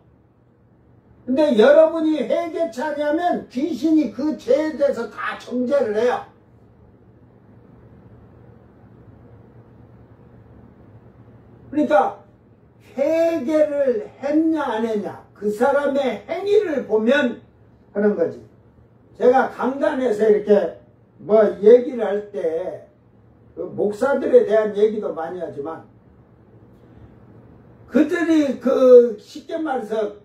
Speaker 1: 근데 여러분이 회개치 아니하면 귀신이 그 죄에 대해서 다 정죄를 해요. 그러니까 회개를 했냐 안 했냐 그 사람의 행위를 보면 하는 거지. 제가 강단에서 이렇게 얘기를 할 때 그 목사들에 대한 얘기도 많이 하지만 그들이 쉽게 말해서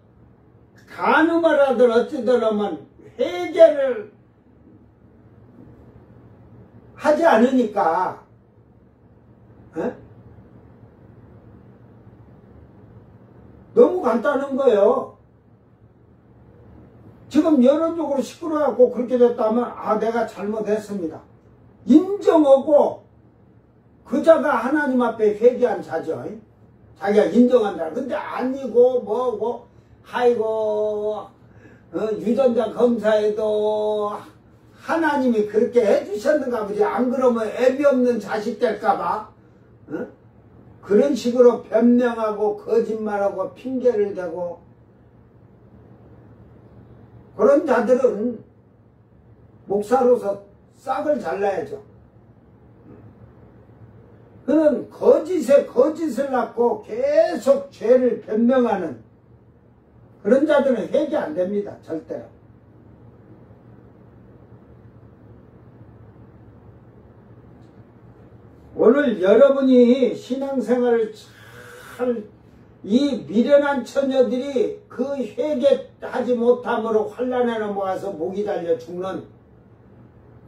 Speaker 1: 간음을 하든 어찌든 하면 회개를 하지 않으니까 너무 간단한 거예요. 지금 여론적으로 시끄러워갖고 그렇게 됐다면 내가 잘못했습니다. 인정하고 그 자가 하나님 앞에 회개한 자죠. 자기가 인정한다. 근데 아니고 뭐고 아이고 유전자 검사에도 하나님이 그렇게 해주셨는가 보지. 안 그러면 애비 없는 자식 될까봐 그런 식으로 변명하고 거짓말하고 핑계를 대고 그런 자들은 목사로서 싹을 잘라야죠. 그는 거짓에 거짓을 낳고 계속 죄를 변명하는 그런 자들은 회개 안 됩니다. 절대로. 오늘 여러분이 신앙생활을 이 미련한 처녀들이 그 회개하지 못함으로 환난에 넘어가서 목이 달려 죽는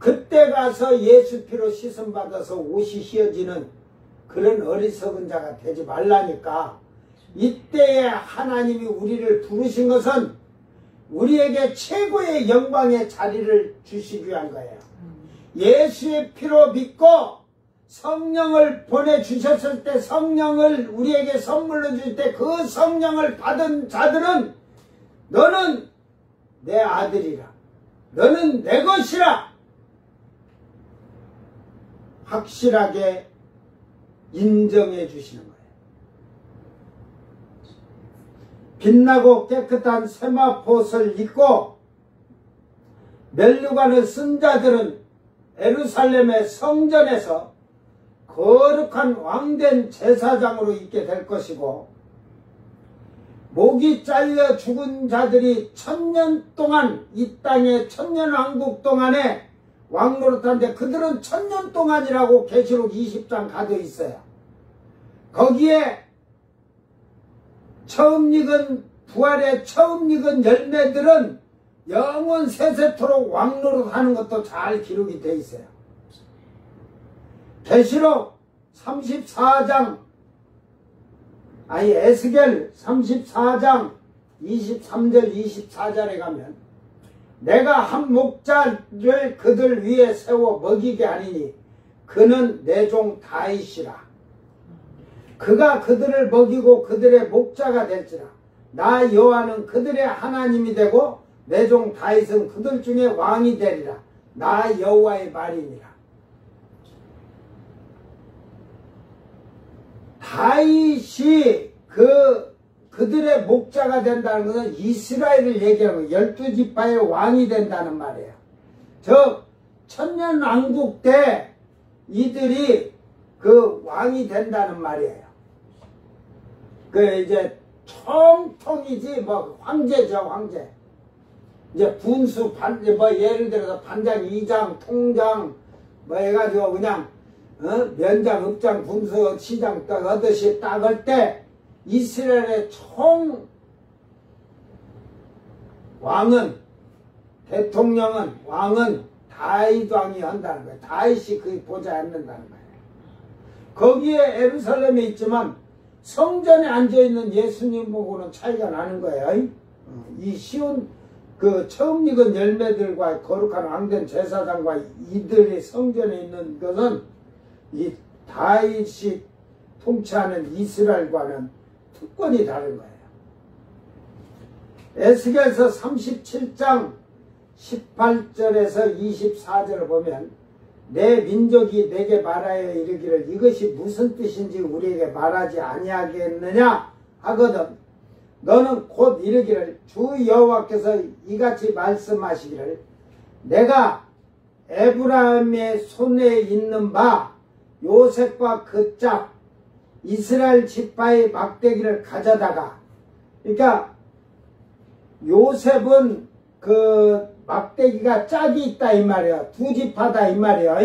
Speaker 1: 그때 가서 예수 피로 씻음 받아서 옷이 휘어지는 그런 어리석은 자가 되지 말라니까. 이때에 하나님이 우리를 부르신 것은 우리에게 최고의 영광의 자리를 주시기 위한 거예요. 예수의 피로 믿고 성령을 보내주셨을 때 성령을 우리에게 선물로 줄 때 그 성령을 받은 자들은 너는 내 아들이라 너는 내 것이라 확실하게 인정해 주시는 거예요. 빛나고 깨끗한 세마포옷을 입고 면류관을 쓴 자들은 예루살렘의 성전에서 거룩한 왕된 제사장으로 있게 될 것이고 목이 잘려 죽은 자들이 1000년 동안 이 땅의 천년왕국 동안에 왕노릇한데 그들은 1000년 동안이라고 계시록 20장 가져 있어요. 거기에 처음 익은 부활의 처음 익은 열매들은 영원 세세토록 왕노릇하는 것도 잘 기록이 되어 있어요. 계시록 34장 에스겔 34장 23절 24절에 가면 내가 한 목자를 그들 위에 세워 먹이게 하리니 그는 내 종 다윗이라. 그가 그들을 먹이고 그들의 목자가 될지라. 나 여호와는 그들의 하나님이 되고 내 종 다윗은 그들 중에 왕이 되리라. 나 여호와의 말이니라. 다윗이 그들의 목자가 된다는 것은 이스라엘을 얘기하는 거예요. 12지파의 왕이 된다는 말이에요. 천년왕국 때 이들이 그 왕이 된다는 말이에요. 이제 총통이지 황제죠, 황제. 이제 분수, 예를 들어서 반장, 2장, 통장 해가지고 그냥 면장, 읍장, 분수, 시장 딱 하듯이 딱 할 때 이스라엘의 총 왕은 대통령은 왕은 다윗 왕이 한다는 거예요. 다윗이 그 보좌에 앉는다는 거예요. 거기에 예루살렘에 있지만 성전에 앉아있는 예수님 보고는 차이가 나는 거예요. 이 시온 그 처음 익은 열매들과 거룩한 왕된 제사장과 이들이 성전에 있는 것은 이 다윗이 통치하는 이스라엘과는 특권이 다른 거예요. 에스겔서 37장 18절에서 24절을 보면 내 민족이 내게 말하여 이르기를 이것이 무슨 뜻인지 우리에게 말하지 아니하겠느냐 하거든 너는 곧 이르기를 주 여호와께서 이같이 말씀하시기를 내가 에브라임의 손에 있는 바 요셉과 그 짝 이스라엘 지파의 막대기를 가져다가 그러니까 요셉은 그 막대기가 짝이 있다 이 말이야. 두 지파다 이 말이야.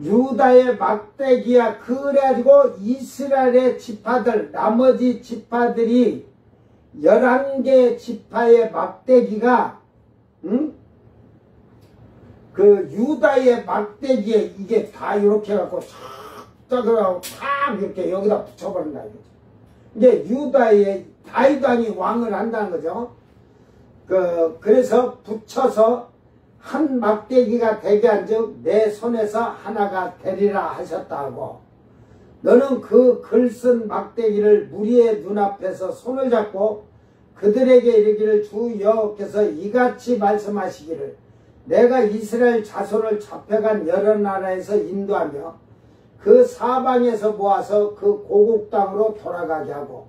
Speaker 1: 유다의 막대기야. 그래가지고 이스라엘의 지파들 나머지 지파들이 11개 지파의 막대기가 그 유다의 막대기에 이게 다 이렇게 해갖고 탁 이렇게 여기다 붙여버린다 이거죠. 이게 유다의 다윗 왕이 왕을 한다는 거죠. 그래서 붙여서 한 막대기가 되게 한즉 내 손에서 하나가 되리라 하셨다고. 너는 그 글 쓴 막대기를 무리의 눈앞에서 손을 잡고 그들에게 이르기를 주 여호와께서 이같이 말씀하시기를 내가 이스라엘 자손을 잡혀간 여러 나라에서 인도하며 그 사방에서 모아서 그 고국 땅으로 돌아가게 하고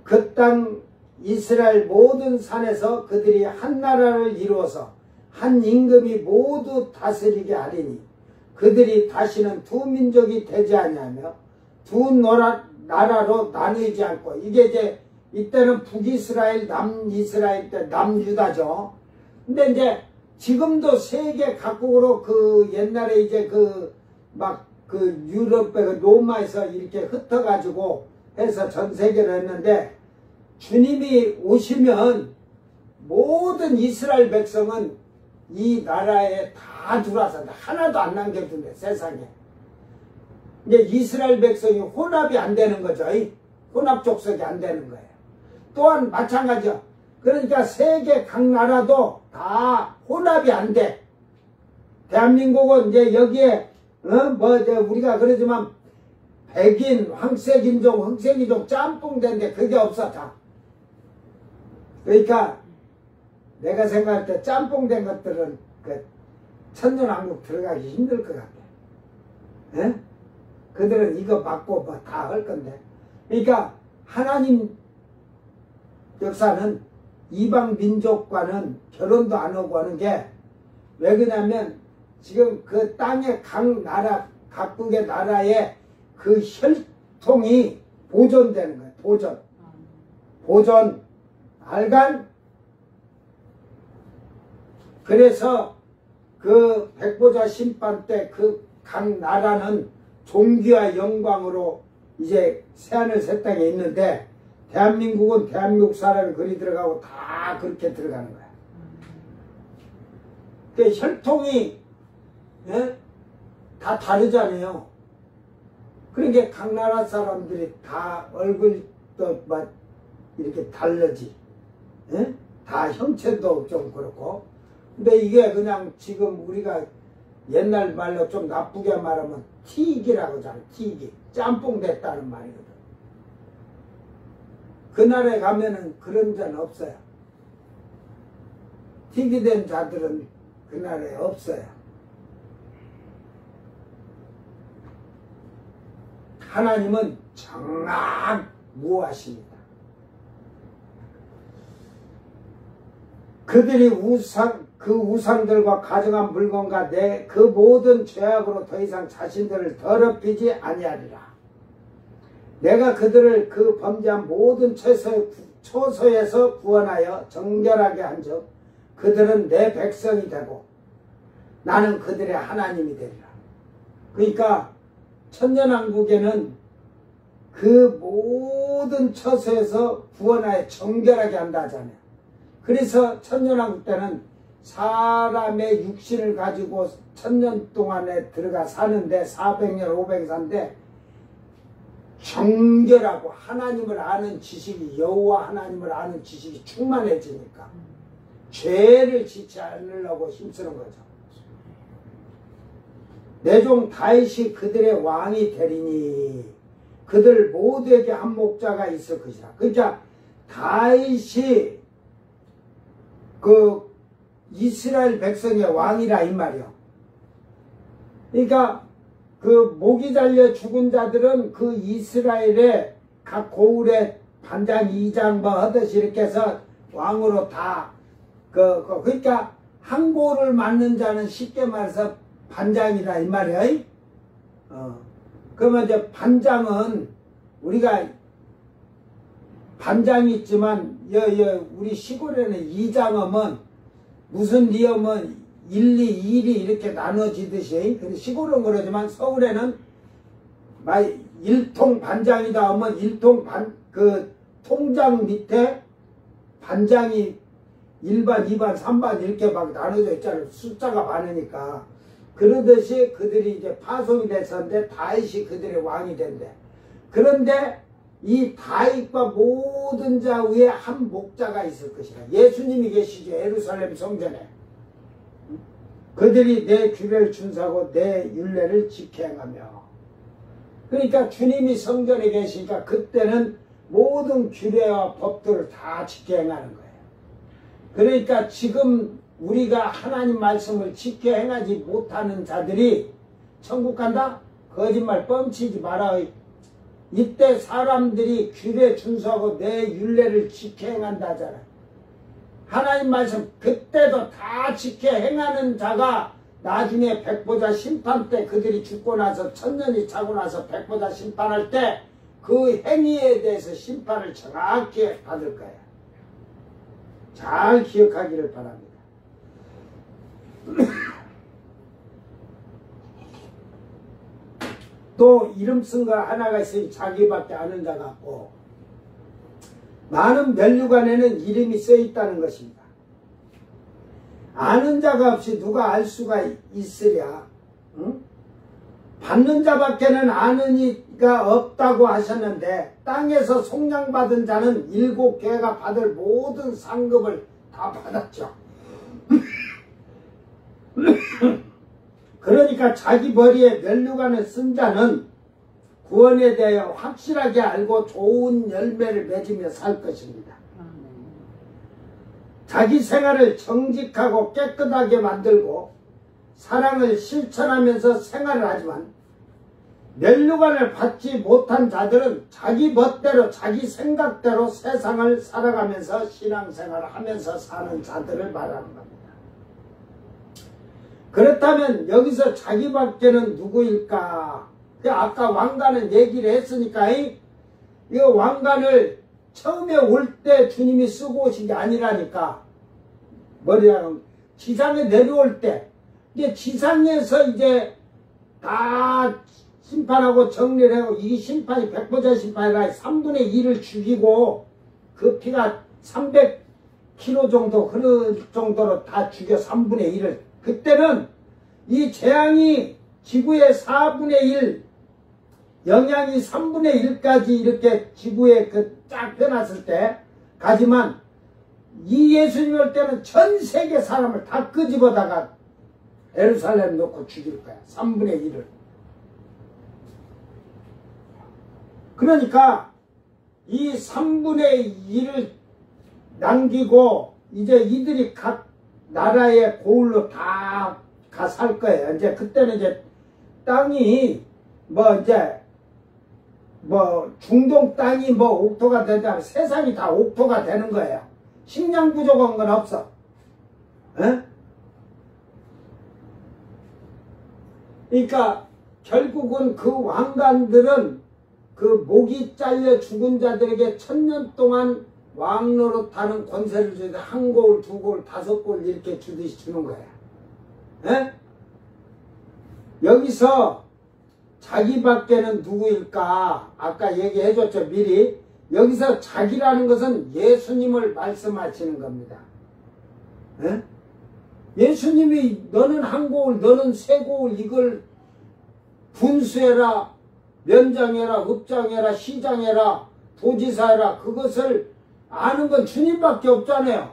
Speaker 1: 그 땅 이스라엘 모든 산에서 그들이 한 나라를 이루어서 한 임금이 모두 다스리게 하리니 그들이 다시는 두 민족이 되지 아니하며 두 나라로 나누지 않고 이게 이제 이때는 북이스라엘 남이스라엘 때 남유다죠. 근데 이제 지금도 세계 각국으로 그 옛날에 이제 그 유럽의 로마에서 이렇게 흩어가지고 해서 전 세계로 했는데 주님이 오시면 모든 이스라엘 백성은 이 나라에 다 들어와서 하나도 안 남겨둔대 세상에. 근데 이스라엘 백성이 혼합이 안 되는 거죠. 혼합 족속이 안 되는 거예요. 또한 마찬가지야. 그러니까 세계 각 나라도 다 혼합이 안 돼. 대한민국은 이제 여기에 우리가 그러지만 백인, 황색인종, 흑색인종 짬뽕된데 그게 없어 다. 그러니까 내가 생각할 때 짬뽕된 것들은 그 천년왕국 들어가기 힘들 것 같아. 예? 그들은 이거 맞고 뭐 다 할 건데. 그러니까 하나님 역사는 이방 민족과는 결혼도 안 하고 하는 게 왜 그러냐면 지금 그 땅의 각 나라, 각국의 나라의 그 혈통이 보존되는 거예요. 보존. 알간? 그래서 그 백보자 심판 때 그 각 나라는 종기와 영광으로 이제 새하늘 새 땅에 있는데 대한민국은 대한민국 사람이 그리 들어가고 다 그렇게 들어가는 거야. 그 혈통이 다 다르잖아요. 그러니까 각 나라 사람들이 다 얼굴도 막 이렇게 다르지. 다 형체도 좀 그렇고. 근데 이게 그냥 지금 우리가 옛날 말로 좀 나쁘게 말하면 튀기라고 하잖아. 튀기. 짬뽕 됐다는 말이거든. 그날에 가면은 그런 자는 없어요. 튀기된 자들은 그날에 없어요. 하나님은 정확무하십니다. 그들이 그 우상들과 가정한 물건과 그 모든 죄악으로 더 이상 자신들을 더럽히지 아니하리라. 내가 그들을 그 범죄한 모든 처소에서 구원하여 정결하게 한즉 그들은 내 백성이 되고 나는 그들의 하나님이 되리라. 그러니까 천년왕국에는 그 모든 처소에서 구원하여 정결하게 한다 하잖아요. 그래서 천년왕국 때는 사람의 육신을 가지고 1000년 동안에 들어가 사는데 400년 500년 사는데 정결하고 하나님을 아는 지식이 여호와 하나님을 아는 지식이 충만해지니까 죄를 짓지 않으려고 힘쓰는 거죠. 내 종 다윗이 그들의 왕이 되리니 그들 모두에게 한 목자가 있을 것이라. 그러니까 다윗이 그 이스라엘 백성의 왕이라 이 말이요. 그러니까 그 목이 잘려 죽은 자들은 그 이스라엘의 각 고을의 반장, 이장 뭐 하듯이 이렇게 해서 왕으로 다 그러니까 한 고을을 맡는 자는 쉽게 말해서 반장이다 이 말이에요. 그러면 이제 반장은 우리가 반장이 있지만 우리 시골에는 이장하면 무슨 리엄은 1, 2, 1이 이렇게 나눠지듯이 시골은 그러지만 서울에는 일통 반장이다 하면 일통 그 통장 밑에 반장이 1반, 2반, 3반 이렇게 막 나눠져 있잖아요. 숫자가 많으니까. 그러듯이 그들이 이제 파송이 됐었는데 다윗이 그들의 왕이 된대. 그런데 이 다윗과 모든 자 위에 한 목자가 있을 것이라. 예수님이 계시죠. 예루살렘 성전에. 그들이 내 규례를 준수하고 내 율례를 지켜 행하며. 그러니까 주님이 성전에 계시니까 그때는 모든 규례와 법들을 다 지켜 행하는 거예요. 그러니까 지금 우리가 하나님 말씀을 지켜 행하지 못하는 자들이 천국 간다? 거짓말 뻥치지 마라. 이때 사람들이 규례 준수하고 내 율례를 지켜 행한다 하잖아. 하나님 말씀 그때도 다 지켜 행하는 자가 나중에 백보자 심판 때 그들이 죽고 나서 1000년이 차고 나서 백보자 심판할 때 그 행위에 대해서 심판을 정확히 받을 거야. 잘 기억하기를 바랍니다. 또 이름 쓴 거 하나가 있으니 자기밖에 아는 자가 없고 많은 면류관에는 이름이 써 있다는 것입니다. 아는 자가 없이 누가 알 수가 있으랴. 응? 받는 자밖에는 아는 이가 없다고 하셨는데 땅에서 속량받은 자는 7교회가 받을 모든 상급을 다 받았죠. 그러니까 자기 머리에 면류관을 쓴 자는 구원에 대하여 확실하게 알고 좋은 열매를 맺으며 살 것입니다. 자기 생활을 정직하고 깨끗하게 만들고 사랑을 실천하면서 생활을 하지만 면류관을 받지 못한 자들은 자기 멋대로 자기 생각대로 세상을 살아가면서 신앙생활을 하면서 사는 자들을 말하는 겁니다. 그렇다면 여기서 자기밖에는 누구일까? 아까 왕관은 얘기를 했으니까 이 왕관을 처음에 올 때 주님이 쓰고 오신 게 아니라니까. 뭐냐면 지상에 내려올 때 이제 지상에서 이제 다 심판하고 정리를 하고 이게 심판이 백보자 심판이라 3분의 1을 죽이고 그 피가 300kg 정도 흐를 정도로 다 죽여 3분의 1을 그때는 이 재앙이 지구의 4분의 1 영향이 3분의 1까지 이렇게 지구에 쫙 펴놨을 때 가지만 이 예수님 올 때는 전 세계 사람을 다 끄집어다가 예루살렘 놓고 죽일 거야. 3분의 1을. 그러니까 이 3분의 1을 남기고 이제 이들이 각 나라의 고을로 다 가 살 거예요. 이제 그때는 이제 땅이 중동 땅이 옥토가 된다면 세상이 다 옥토가 되는 거예요. 식량 부족한 건 없어. 에? 그러니까 결국은 그 왕관들은 그 목이 잘려 죽은 자들에게 1000년 동안 왕 노릇하는 권세를 주는데 한 고을, 두 고을, 5고을 이렇게 주듯이 주는 거야. 에? 여기서 자기밖에는 누구일까? 아까 얘기해줬죠, 미리. 여기서 자기라는 것은 예수님을 말씀하시는 겁니다. 에? 예수님이 너는 한 고을 너는 세 고을 이걸 분수해라, 면장해라, 읍장해라, 시장해라, 도지사해라, 그것을 아는 건 주님밖에 없잖아요.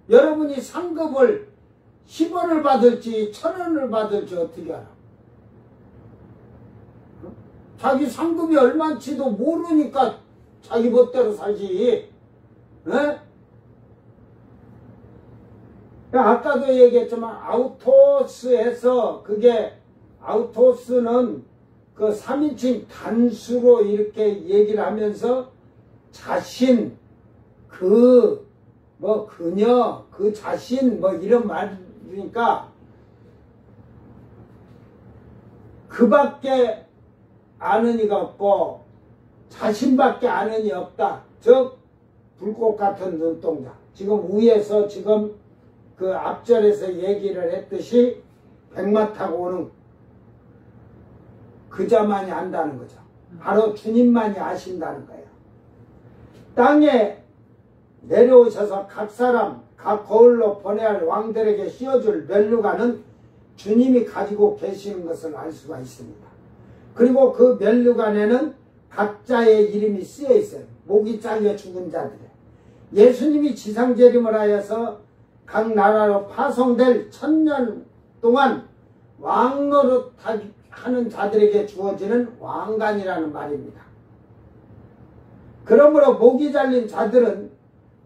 Speaker 1: 여러분이 상급을 10원을 받을지 1000원을 받을지 어떻게 알아? 자기 상급이 얼마인지도 모르니까 자기 멋대로 살지. 에? 아까도 얘기했지만 아우토스에서 그게 아우토스는 그 3인칭 단수로 이렇게 얘기를 하면서 자신, 그녀, 그 자신 뭐 이런 말이니까 그밖에 아는 이가 없고 자신밖에 아는 이 없다. 즉 불꽃 같은 눈동자. 지금 위에서 지금 그 앞절에서 얘기를 했듯이 백마 타고 오는 그자만이 안다는 거죠. 바로 주님만이 아신다는 거예요. 땅에 내려오셔서 각 사람 각 거울로 보내야 할 왕들에게 씌워줄 면류관은 주님이 가지고 계시는 것을 알 수가 있습니다. 그리고 그 면류관에는 각자의 이름이 쓰여 있어요. 목이 잘려 죽은 자들에. 예수님이 지상재림을 하여서 각 나라로 파송될 1000년 동안 왕노릇 하는 자들에게 주어지는 왕관이라는 말입니다. 그러므로 목이 잘린 자들은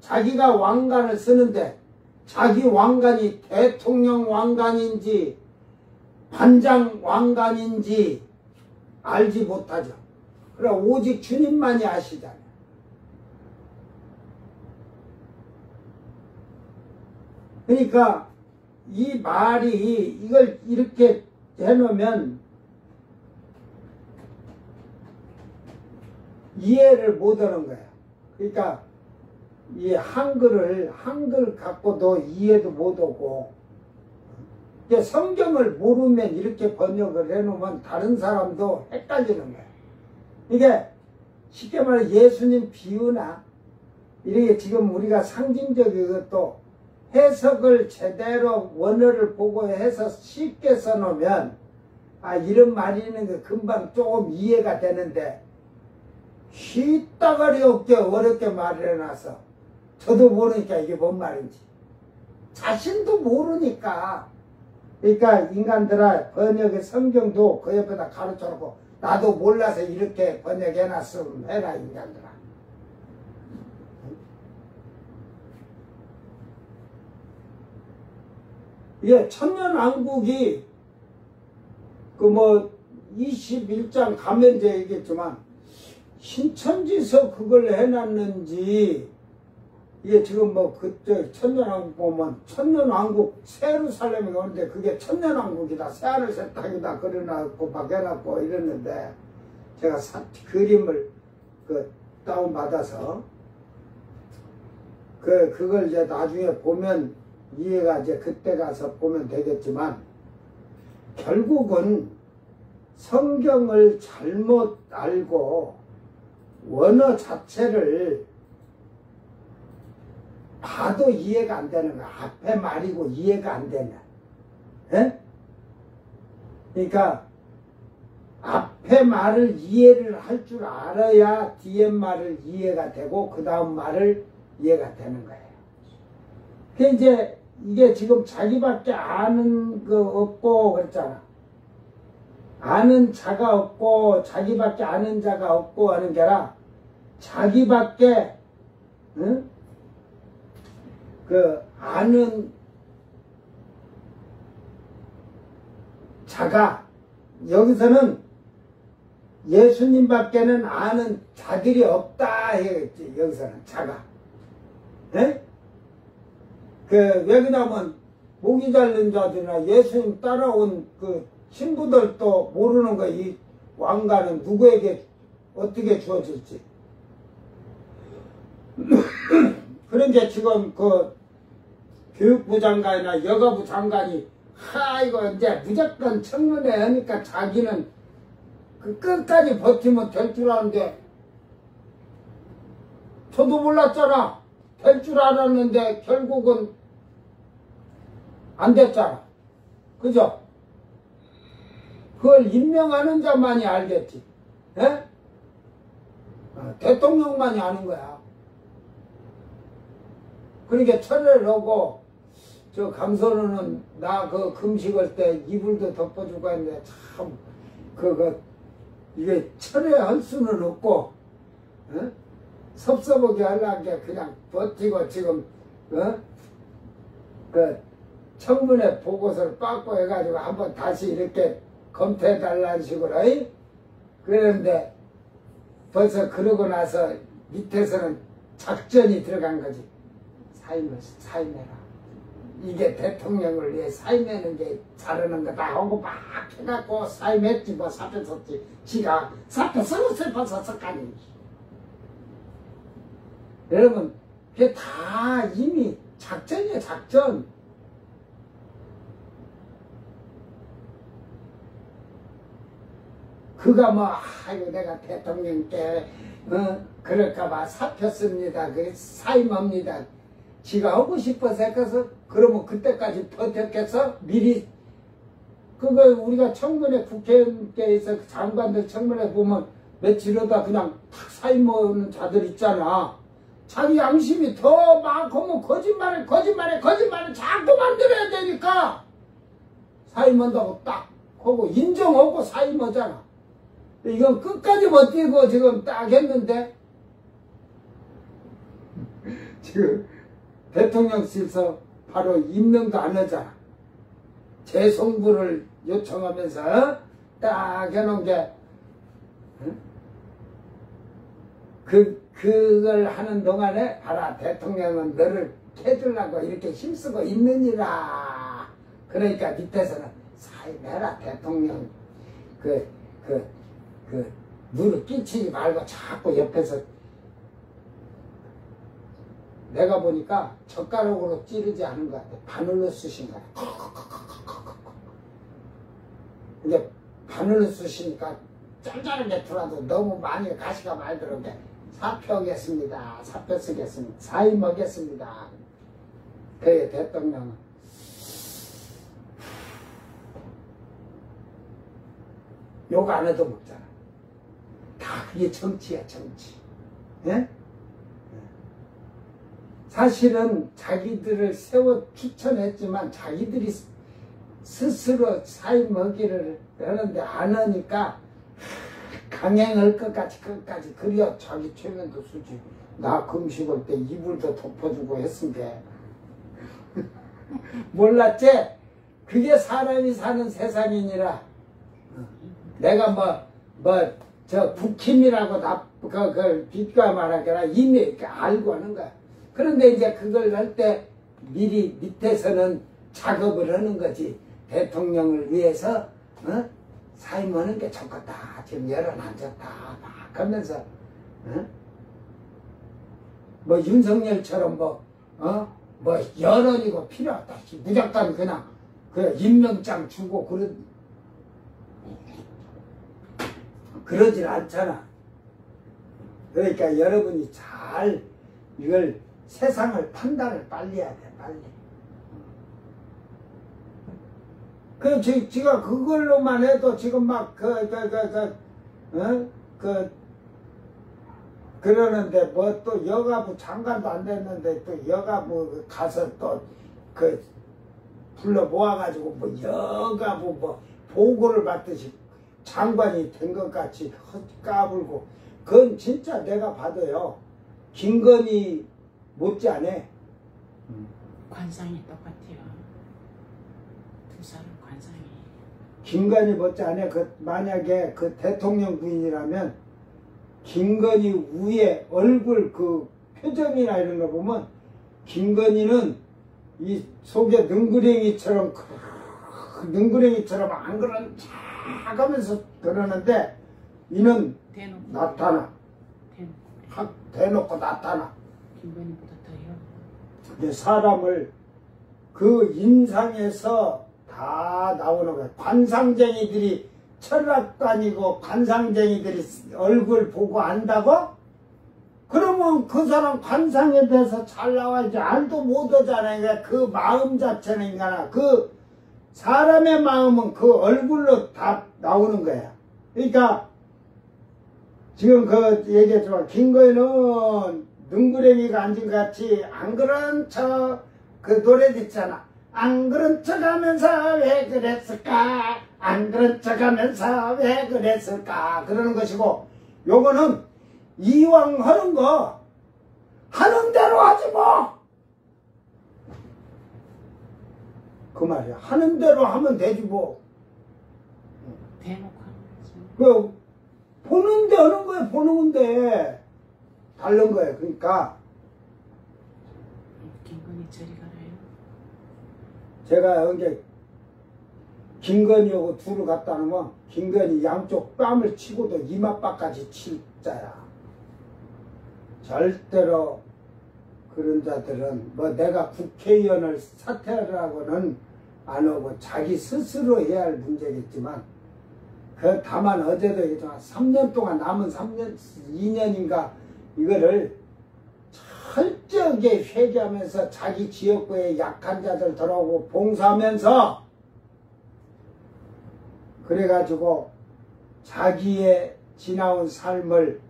Speaker 1: 자기가 왕관을 쓰는데 자기 왕관이 대통령 왕관인지 반장 왕관인지 알지 못하죠. 그러나 오직 주님만이 아시잖아요. 그러니까 이 말이 이걸 이렇게 해놓으면 이해를 못하는 거예요. 그러니까 이 한글 갖고도 이해도 못하고 성경을 모르면 이렇게 번역을 해놓으면 다른 사람도 헷갈리는 거예요. 이게 쉽게 말해 예수님 비유나 이렇게 지금 우리가 상징적인 것도 해석을 제대로 원어를 보고 해서 쉽게 써놓으면 아 이런 말이 있는 게 금방 조금 이해가 되는데 휘따가리 없게 어렵게 말을 해놔서 저도 모르니까 이게 뭔 말인지 자신도 모르니까 그러니까 인간들아 번역의 성경도 그 옆에다 가르쳐놓고 나도 몰라서 이렇게 번역해놨으면 해라 인간들아. 이게 천년왕국이 그 뭐 21장 가면 이제 얘기했지만 신천지서 그걸 해놨는지 이게 지금 뭐 그때 천년왕국 보면 천년왕국 세루살렘에 오는데 그게 천년왕국이다 새하늘 새 땅이다 그려놨고 막 해놨고 이랬는데 제가 그림을 그 다운받아서 그걸 이제 나중에 보면 이해가 이제 그때 가서 보면 되겠지만 결국은 성경을 잘못 알고 원어 자체를 봐도 이해가 안 되는 거야. 앞에 말이고 이해가 안 되면. 에? 그러니까 앞에 말을 이해를 할 줄 알아야 뒤에 말을 이해가 되고 그 다음 말을 이해가 되는 거예요. 그 이제 이게 지금 자기밖에 아는 거 없고 그랬잖아. 아는 자가 없고 자기밖에 아는 자가 없고 하는 게 아니라 자기밖에 응? 그 아는 자가 여기서는 예수님밖에는 아는 자들이 없다 해야겠지. 여기서는 자가 네? 왜 그러냐면 목이 잘린 자들이나 예수님 따라온 그 신부들도 모르는 거 이 왕관은 누구에게 어떻게 주어질지. 그런 게 지금 그 교육부 장관이나 여가부 장관이 이거 이제 무조건 청문회 하니까 자기는 그 끝까지 버티면 될 줄 아는데 저도 몰랐잖아. 될 줄 알았는데 결국은 안 됐잖아. 그죠? 그걸 임명하는 자만이 알겠지. 예? 대통령만이 아는 거야. 그러니까 철회를 하고, 저 강선우는 나 그 금식할 때 이불도 덮어주고 했는데 참, 이게 철회할 수는 없고, 어? 섭섭하게 하려는 게 그냥 버티고 지금, 그 청문회 보고서를 빠꾸 해가지고 한번 다시 이렇게 검토해달라는 식으로, 그런데 벌써 그러고 나서 밑에서는 작전이 들어간 거지. 사임해라. 이게 대통령을 위해 사임하는 게 자르는 거다 하고 막 해갖고 사임했지. 뭐 사표 썼지. 지가 사표 쓰고 싶어서 썼다니. 여러분, 그게 다 이미 작전이에요, 작전. 그가 뭐, 아이고, 내가 대통령께, 그럴까봐 사표 씁니다. 그래, 사임합니다. 지가 하고 싶어서 했어서, 그러면 그때까지 버텼겠어? 미리, 그거 우리가 청문회 국회의원께서 장관들 청문회 보면 며칠 후다 그냥 탁 사임하는 자들 있잖아. 자기 양심이 더 많고 거짓말을 자꾸 만들어야 되니까 사임한다고 딱 하고 인정하고 사임하잖아. 이건 끝까지 버티고 지금 딱 했는데 지금 대통령실에서 바로 임명도 안 하잖아. 재송부를 요청하면서 딱 해놓은 게 그걸 하는 동안에 봐라, 대통령은 너를 캐주려고 이렇게 힘쓰고 있느니라. 그러니까 밑에서는 사임해라, 대통령 누를 끼치지 말고 자꾸 옆에서 내가 보니까 젓가락으로 찌르지 않은 것 같아. 바늘로 쑤신 거야. 근데 바늘로 쑤시니까 짠짠하게 들어도 너무 많이 가시가 많이 들어오게 사표하겠습니다. 사표 쓰겠습니다. 사임하겠습니다. 그의 대통령은 욕 안 해도 먹잖아. 다 그게 정치야, 정치. 예? 사실은 자기들을 세워 추천했지만 자기들이 스스로 사임하기를 하는데 안 하니까 강행할 것까지 끝까지 그려 자기 최면도 수지. 나 금식할 때 이불도 덮어주고 했은 게 몰랐지? 그게 사람이 사는 세상이니라. 내가 저 북힘이라고 그걸 빛과 말하거나 이미 이렇게 알고 하는 거야. 그런데 이제 그걸 할 때 미리 밑에서는 작업을 하는 거지. 대통령을 위해서 사임하는 게 좋겠다. 지금 여론 안 좋다. 막 하면서 뭐 윤석열처럼 뭐 여론이고 필요 없다. 무조건 그냥 임명장 주고 그러질 않잖아. 그러니까 여러분이 잘 이걸 세상을 판단을 빨리 해야 돼, 빨리. 지가 그걸로만 해도 지금 막, 그러는데 뭐 또 여가부 장관도 안 됐는데 또 여가부 가서 또 불러 모아가지고 뭐 여가부 뭐 보고를 받듯이 장관이 된 것 같이 까불고 그건 진짜 내가 봐도요. 김건희 못지않아.
Speaker 2: 관상이 똑같아요. 두 사람 관상이.
Speaker 1: 김건희 못지않아. 만약에 그 대통령 부인이라면 김건희 위에 얼굴 표정이나 이런 거 보면 김건희는 이 속에 능구렁이처럼 안 그런 척 하면서 그러는데 이는 나타나. 대놓고 나타나.
Speaker 2: 김건희보다 더요.
Speaker 1: 근데 사람을 그 인상에서 다 나오는 거야. 관상쟁이들이 철학관이고 관상쟁이들이 얼굴 보고 안다고? 그러면 그 사람 관상에 대해서 잘 나와야지. 알도 못하잖아요. 그러니까 그 마음 자체는 인간아. 그 사람의 마음은 그 얼굴로 다 나오는 거야. 그러니까 지금 그 얘기했지만 김거희는 능구렁이가 앉은 것 같이 안 그런 척 그 노래도 있잖아. 안 그런 척 하면서 왜 그랬을까? 안 그런 척 하면서 왜 그랬을까? 그러는 것이고, 요거는 이왕 하는 거 하는 대로 하지 뭐. 그 말이야. 하는 대로 하면 되지 뭐.
Speaker 2: 대놓고 하는 거지.
Speaker 1: 그 보는데 하는 거야. 보는 건데 다른 거야. 그러니까
Speaker 2: 김건희 저리 가라요.
Speaker 1: 제가 이제 김건희하고 둘을 갖다 놓으면 김건희 양쪽 뺨을 치고도 이마빠까지 칠 자야. 절대로 그런 자들은 뭐 내가 국회의원을 사퇴하라고는 안 하고 자기 스스로 해야 할 문제겠지만, 그 다만 어제도 얘기했지만 3년 동안 남은 3년 2년인가 이거를 철저하게 회개하면서 자기 지역구의 약한 자들 들어오고 봉사하면서, 그래가지고 자기의 지나온 삶을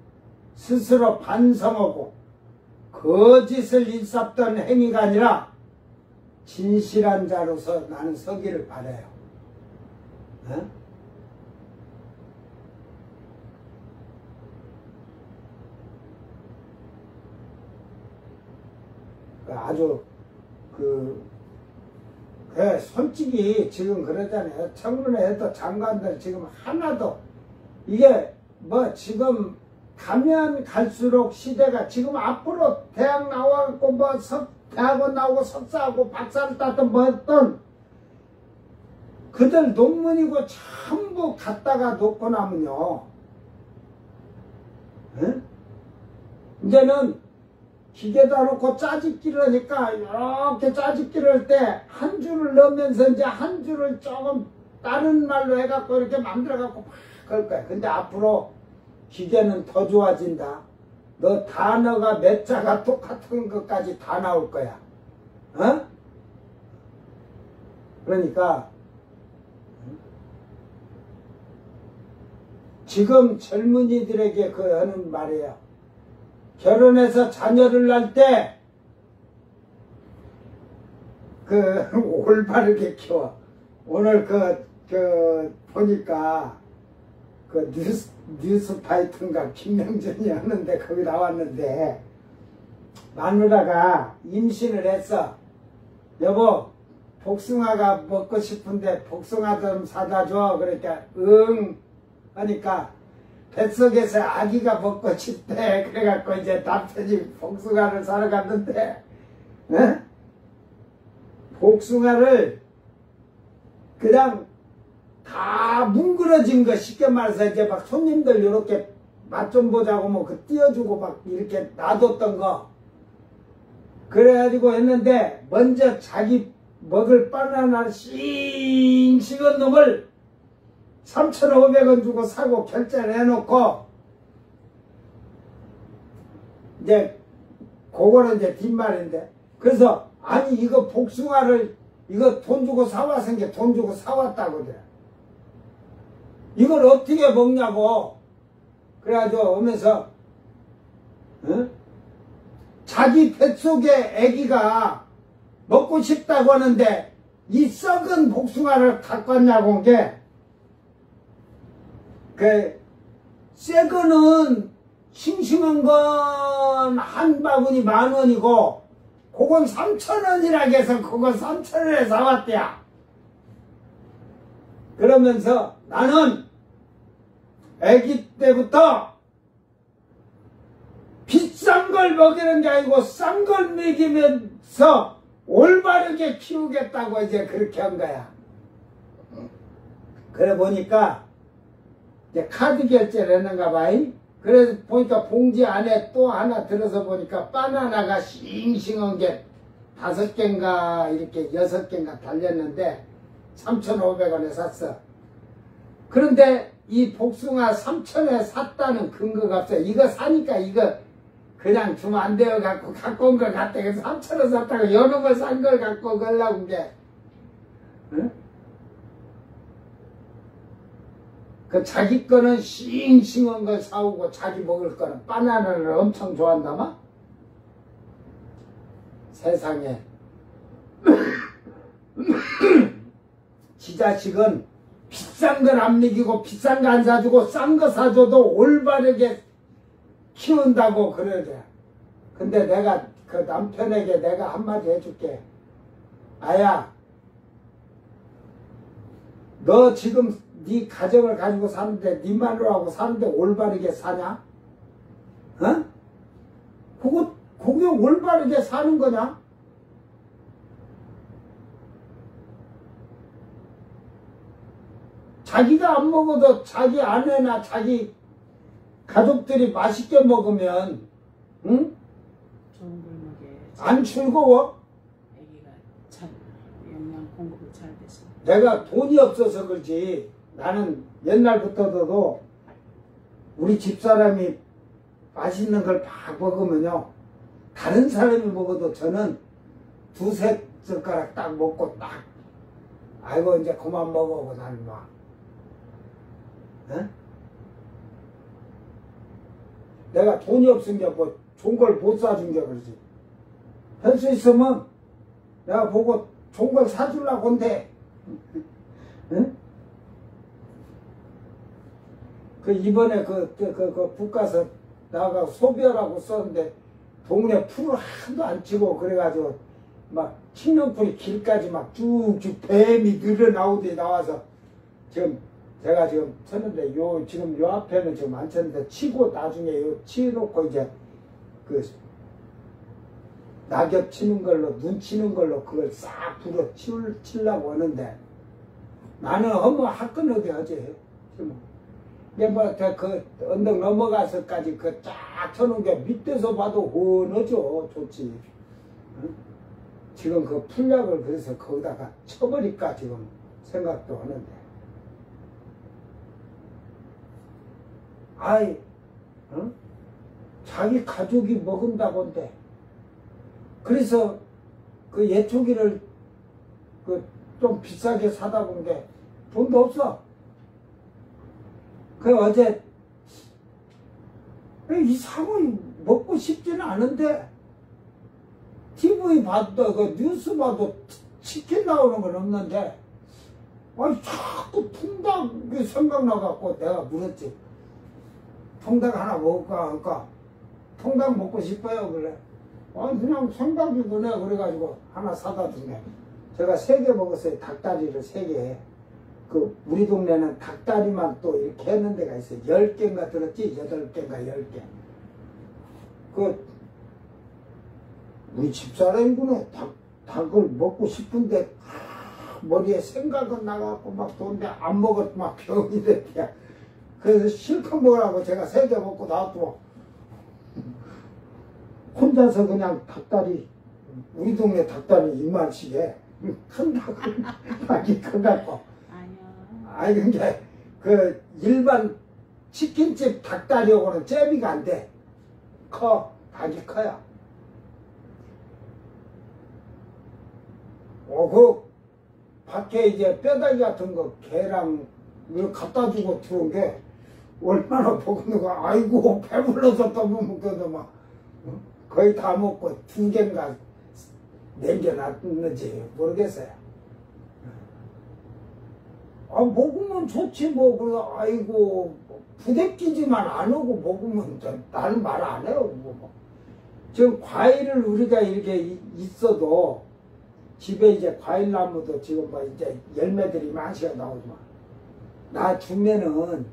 Speaker 1: 스스로 반성하고 거짓을 일삼던 행위가 아니라 진실한 자로서 나는 서기를 바라요. 어? 아주 솔직히 지금 그러잖아요. 청문회에도 장관들 지금 하나도 이게 뭐 지금 가면 갈수록 시대가 지금 앞으로 대학 나와갖고 뭐 대학원 나오고 석사하고 박사를 땄던 뭐 했던 그들 논문이고 전부 갖다가 놓고 나면요. 응? 이제는 기계다 놓고 짜집기를 하니까 이렇게 짜집기를 할 때 한 줄을 넣으면서 이제 한 줄을 조금 다른 말로 해갖고 이렇게 만들어갖고 막 그럴 거야. 근데 앞으로 기계는 더 좋아진다. 너 단어가 몇 자가 똑같은 것까지 다 나올 거야. 어? 그러니까 지금 젊은이들에게 그 하는 말이에요. 결혼해서 자녀를 낳을 때 올바르게 키워. 오늘 보니까 뉴스파이터인가 김명준이 하는데 거기 나왔는데, 마누라가 임신을 했어. 여보, 복숭아가 먹고 싶은데 복숭아 좀 사다 줘. 그러니까 응 하니까 뱃속에서 아기가 먹고 싶대. 그래갖고 이제 남편이 복숭아를 사러 갔는데, 에? 복숭아를 그냥 다 뭉그러진 거, 쉽게 말해서 이제 막 손님들 이렇게 맛 좀 보자고 뭐 띄워주고 막 이렇게 놔뒀던 거. 그래가지고 했는데, 먼저 자기 먹을 바나나 싱싱한 놈을 3,500원 주고 사고 결제를 해놓고, 이제 그거는 이제 뒷말인데, 그래서 아니 이거 복숭아를 이거 돈 주고 사왔은 게 돈 주고 사왔다고 그래. 이걸 어떻게 먹냐고. 그래가지고 오면서 어? 자기 뱃속에 아기가 먹고 싶다고 하는데 이 썩은 복숭아를 갖고 왔냐고 한 게, 새 거는 싱싱한 건 한 바구니 10,000원이고 그건 3,000원이라고 해서 그건 3,000원에 사왔대야. 그러면서 나는 아기 때부터 비싼 걸 먹이는 게 아니고 싼 걸 먹이면서 올바르게 키우겠다고 이제 그렇게 한 거야. 그래 보니까 이제 카드 결제를 했는가 봐요. 그래서 보니까 봉지 안에 또 하나 들어서 보니까 바나나가 싱싱한 게 5개인가 이렇게 6개인가 달렸는데 3,500원에 샀어. 그런데 이 복숭아 3,000원에 샀다는 근거가 없어요. 이거 사니까 이거 그냥 주면 안 돼요. 갖고 온 걸 갖다, 그래서 3,000원 샀다가 여러 번 산 걸 갖고 가려고 게. 응? 그 자기 거는 싱싱한 걸 사오고 자기 먹을 거는 바나나를 엄청 좋아한다마? 세상에. 지 자식은 비싼 걸 안 먹이고 비싼 거 안 사주고 싼 거 사줘도 올바르게 키운다고 그러대. 근데 내가 그 남편에게 내가 한마디 해줄게. 아야, 너 지금 네 가정을 가지고 사는데 네 마누라하고 사는데 올바르게 사냐? 어? 그게 올바르게 사는 거냐? 자기가 안 먹어도 자기 아내나 자기 가족들이 맛있게 먹으면, 응?
Speaker 2: 좋은 걸 먹여야지.
Speaker 1: 안 즐거워?
Speaker 2: 아기가 잘 영양 공급이 잘 돼서.
Speaker 1: 내가 돈이 없어서 그렇지. 나는 옛날부터도 우리 집사람이 맛있는 걸 막 먹으면요, 다른 사람이 먹어도 저는 두세 젓가락 딱 먹고 딱, 아이고 이제 그만 먹어. 나는 막, 어? 내가 돈이 없으니까 뭐 좋은 걸 못 사준 게 그러지. 할 수 있으면 내가 보고 좋은 걸 사주려고 한대. 응? 그 이번에 북 가서 나가 소비하라고 썼는데 동네 풀을 하나도 안 치고 그래가지고 막 칡년풀이 길까지 막 쭉쭉 뱀이 늘어나오더니 나와서 지금 제가 지금 쳤는데 지금 요 앞에는 지금 안 쳤는데 치고 나중에 요 치놓고 이제 그 낙엽 치는 걸로 눈 치는 걸로 그걸 싹 불어 치려고 하는데 나는 어머 화끈하게 하지. 이게 그 언덕 넘어가서까지 그 쫙 쳐놓은 게 밑에서 봐도 훤하죠. 좋지. 응? 지금 그 풀약을 그래서 거기다가 쳐버릴까 지금 생각도 하는데. 아이, 응? 자기 가족이 먹은다고 한데. 그래서 그 예초기를 그 좀 비싸게 사다 본 게 돈도 없어. 그 어제 이 사고 먹고 싶지는 않은데 TV 봐도 그 뉴스 봐도 치킨 나오는 건 없는데 아니 자꾸 통닭이 생각나갖고 내가 물었지. 통닭 하나 먹을까 할까? 통닭 먹고 싶어요 그래. 아니 그냥 생각이구나 그래가지고 하나 사다 주네. 제가 3개 먹었어요. 닭다리를 3개. 그 우리 동네는 닭다리만 또 이렇게 했는 데가 있어요. 10개인가 들었지? 8개인가 10개. 그 우리 집사람이구나. 닭을 먹고 싶은데 머리에 생각은 나갖고 막 돈데 안 먹어도 막 병이 됐대요. 그래서 실컷 먹으라고 제가 3개 먹고 나왔고 혼자서 그냥 닭다리 우리 동네 닭다리 이만치게 큰 닭이 커갖고 아니 근데 그 일반 치킨집 닭다리하고는 재미가 안 돼. 커. 닭이 커요. 그 밖에 이제 뼈다귀 같은 거 개랑 이걸 갖다 주고 들어온 게 얼마나 먹었는가. 아이고 배불러서 또 못 먹거든 막. 거의 다 먹고 2개인가 남겨놨는지 모르겠어요. 아, 먹으면 좋지, 뭐. 그래서, 아이고, 부대끼지만 안 하고 먹으면, 나는 말 안 해요, 뭐. 지금 과일을 우리가 이렇게 있어도, 집에 이제 과일나무도 지금 뭐 이제 열매들이 많이가 나오지만, 나 주면은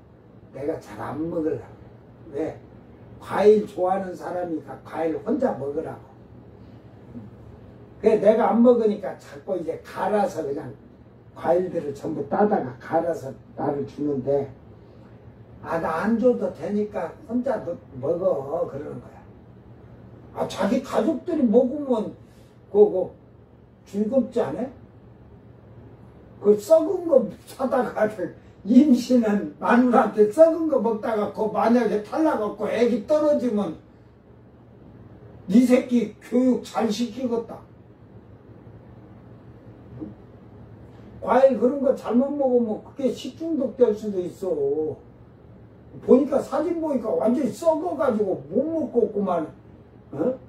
Speaker 1: 내가 잘 안 먹으려고. 왜? 과일 좋아하는 사람이 과일 혼자 먹으라고. 그래, 내가 안 먹으니까 자꾸 이제 갈아서 그냥 과일들을 전부 따다가 갈아서 나를 주는데, 아, 나 안 줘도 되니까 혼자 먹어. 그러는 거야. 아, 자기 가족들이 먹으면, 그거 즐겁지 않아? 그 썩은 거 사다가, 임신한 마누라한테 썩은 거 먹다가, 그 만약에 탈락갖고 애기 떨어지면, 네 새끼 교육 잘 시키겠다. 과일 그런 거 잘못 먹으면 그게 식중독 될 수도 있어. 보니까 사진 보니까 완전히 썩어가지고 못 먹고 없구만. 어?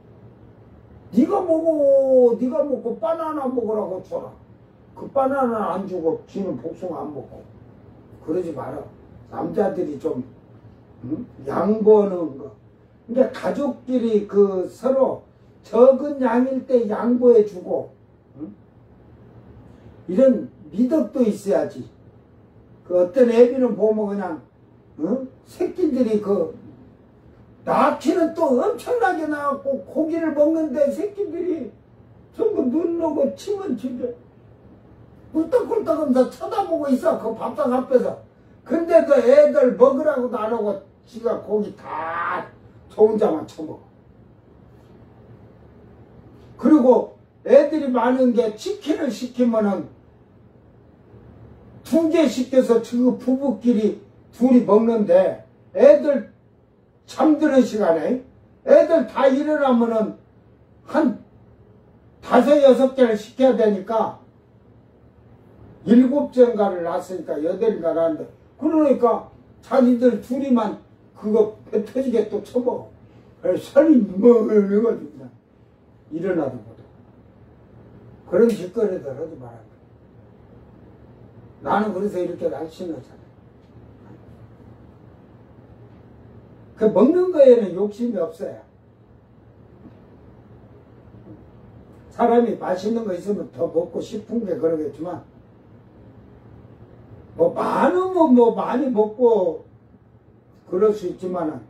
Speaker 1: 네가 먹고 바나나 먹으라고 줘라. 그 바나나 안 주고 지는 복숭아 안 먹고. 그러지 마라. 남자들이 좀 양보하는 거. 그러니까 가족끼리 그 서로 적은 양일 때 양보해 주고 이런 미덕도 있어야지. 그 어떤 애비는 보면 그냥 새끼들이 그 낳기는 또 엄청나게 나왔고 고기를 먹는데 새끼들이 전부 눈 녹고 침은 진짜 꿀떡꿀떡하면서 쳐다보고 있어. 그 밥상 앞에서. 근데 그 애들 먹으라고도 안 하고 지가 고기 다 저 혼자만 처먹어. 그리고 애들이 많은 게 치킨을 시키면은 2개 시켜서 그 부부끼리 둘이 먹는데 애들 잠드는 시간에 애들 다 일어나면은 한 5, 6개를 시켜야 되니까 7째인가를 낳았으니까 8인가 낳았는데 그러니까 자기들 둘이만 그거 배 터지게 또 쳐먹어. 살이 멍해가지고 그냥 일어나도 못해. 그런 짓거리들 하지 말아야 돼. 나는 그래서 이렇게 날씬하잖아. 그 먹는 거에는 욕심이 없어요. 사람이 맛있는 거 있으면 더 먹고 싶은 게 그러겠지만 뭐 많으면 뭐 많이 먹고 그럴 수 있지만은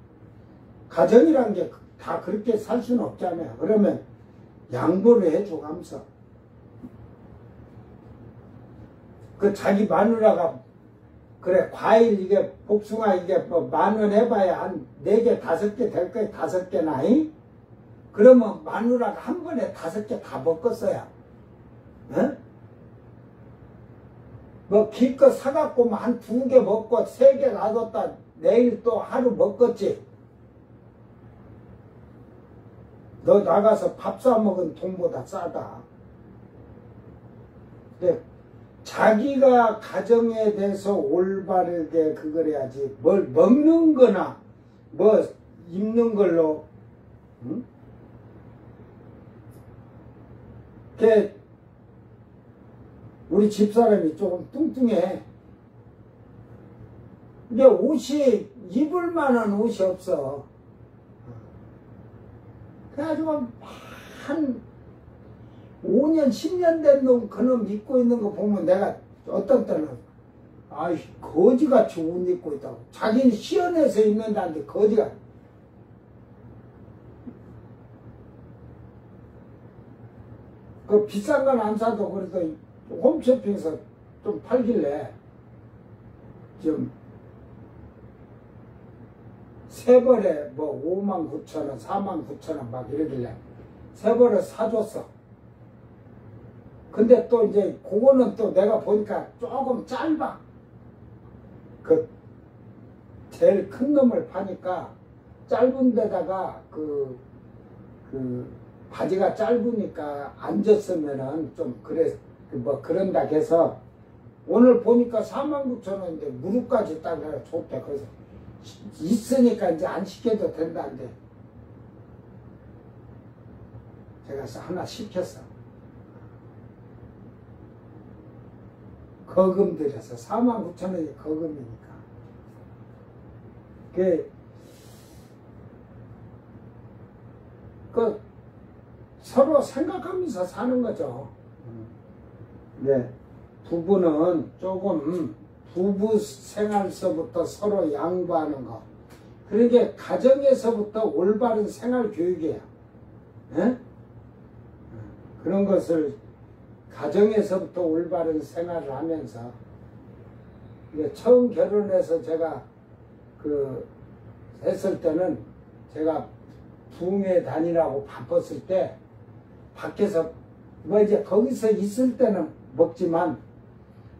Speaker 1: 가정이란 게 다 그렇게 살 수는 없잖아요. 그러면 양보를 해줘가면서 그 자기 마누라가 그래 과일 이게 복숭아 이게 뭐 10,000원 해봐야 한 4개 5개 될 거야. 5개나 이? 그러면 마누라가 한 번에 5개 다 먹었어요. 어? 뭐 기껏 사갖고 뭐 한 2개 먹고 3개 놔뒀다 내일 또 하루 먹겠지. 너 나가서 밥 사 먹은 돈보다 싸다. 근데 자기가 가정에 대해서 올바르게 그걸 해야지. 뭘 먹는 거나 뭐 입는 걸로 응? 우리 집사람이 조금 뚱뚱해. 근데 옷이 입을 만한 옷이 없어. 그래가지고 한 5년 10년 된 놈 그놈 입고 있는 거 보면 내가 어떤 때는 아이 거지같이 옷 입고 있다고. 자기는 시원해서 입는다는데 거지가. 그 비싼 건 안 사도 그래도 홈쇼핑에서 좀 팔길래 좀 세 벌에 뭐 59,000원, 49,000원 막 이러길래 세 벌을 사줬어. 근데 또 이제 그거는 또 내가 보니까 조금 짧아. 그 제일 큰 놈을 파니까 짧은 데다가 그 바지가 짧으니까 앉았으면은 좀 그래 뭐 그런다 해서 오늘 보니까 49,000원인데 무릎까지 딱 내가 줬대. 그래서 있으니까 이제 안 시켜도 된다는데 제가 하나 시켰어. 거금 들여서 49,000원이 거금이니까. 그 서로 생각하면서 사는 거죠. 네, 부부는 조금 부부 생활서부터 서로 양보하는 거. 그러니까 가정에서부터 올바른 생활 교육이에요. 네? 그런 것을 가정에서부터 올바른 생활을 하면서 처음 결혼해서 제가 했을 때는 제가 부흥회 다니라고 바빴을 때 밖에서 뭐 이제 거기서 있을 때는 먹지만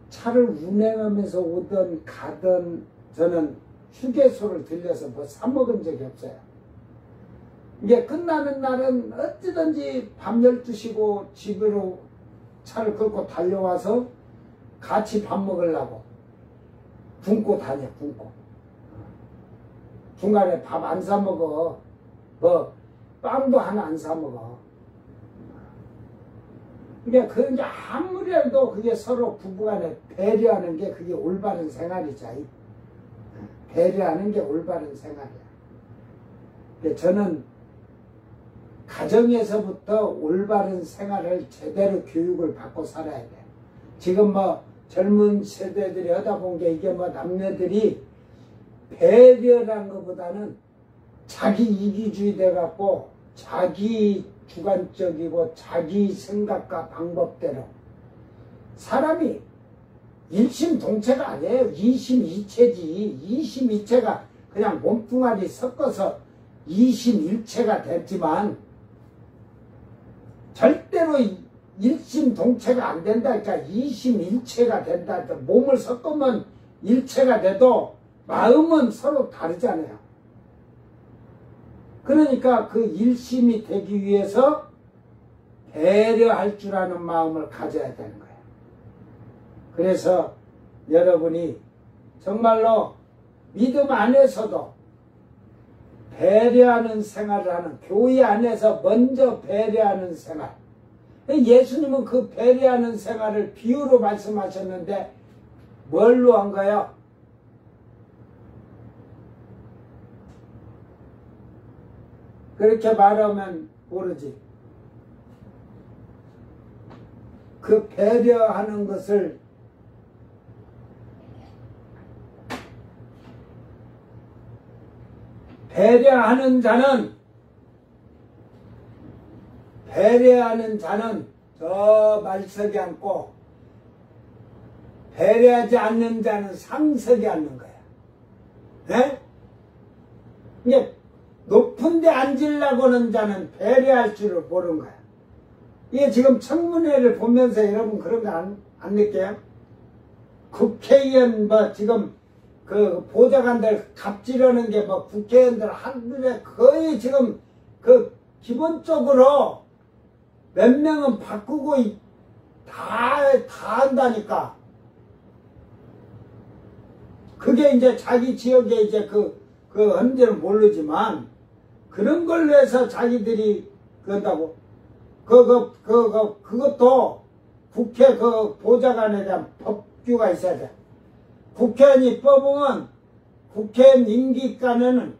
Speaker 1: 차를 운행하면서 오든 가든 저는 휴게소를 들려서 뭐 사 먹은 적이 없어요. 이게 끝나는 날은 어찌든지 밤 12시고 집으로 차를 끌고 달려와서 같이 밥 먹으려고 굶고 다녀, 굶고. 중간에 밥 안 사 먹어. 뭐 빵도 하나 안 사 먹어. 그러니까 그 이제 아무래도 그게 서로 부부간에 배려하는 게 그게 올바른 생활이죠. 배려하는 게 올바른 생활이야. 그러니까 저는 가정에서부터 올바른 생활을 제대로 교육을 받고 살아야 돼. 지금 뭐 젊은 세대들이 하다 본 게 이게 뭐 남녀들이 배려라는 것보다는 자기 이기주의 돼갖고 자기 주관적이고 자기 생각과 방법대로 사람이 일심동체가 아니에요. 이심이체지. 이심이체가 그냥 몸뚱아리 섞어서 이심일체가 됐지만 절대로 일심동체가 안 된다니까. 이심일체가 된다. 몸을 섞으면 일체가 돼도 마음은 서로 다르잖아요. 그러니까 그 일심이 되기 위해서 배려할 줄 아는 마음을 가져야 되는 거예요. 그래서 여러분이 정말로 믿음 안에서도 배려하는 생활을 하는, 교회 안에서 먼저 배려하는 생활. 예수님은 그 배려하는 생활을 비유로 말씀하셨는데 뭘로 한 거예요? 그렇게 말하면 모르지. 그 배려하는 것을 배려하는 자는 저 말석에 앉고 배려하지 않는 자는 상석에 앉는 거야. 네? 이게 높은 데 앉으려고 하는 자는 배려할 줄을 모르는 거야. 이게 지금 청문회를 보면서 여러분 그런 거 안 느껴요? 국회의원 뭐 지금 그 보좌관들 갑질하는 게 뭐 국회의원들 한눈에 거의 지금 그 기본적으로 몇 명은 바꾸고 다 한다니까. 그게 이제 자기 지역에 이제 그 헌재는 모르지만 그런 걸로 해서 자기들이 그런다고. 그것도 국회 그 보좌관에 대한 법규가 있어야 돼. 국회의원이 뽑으면 국회의원 임기간에는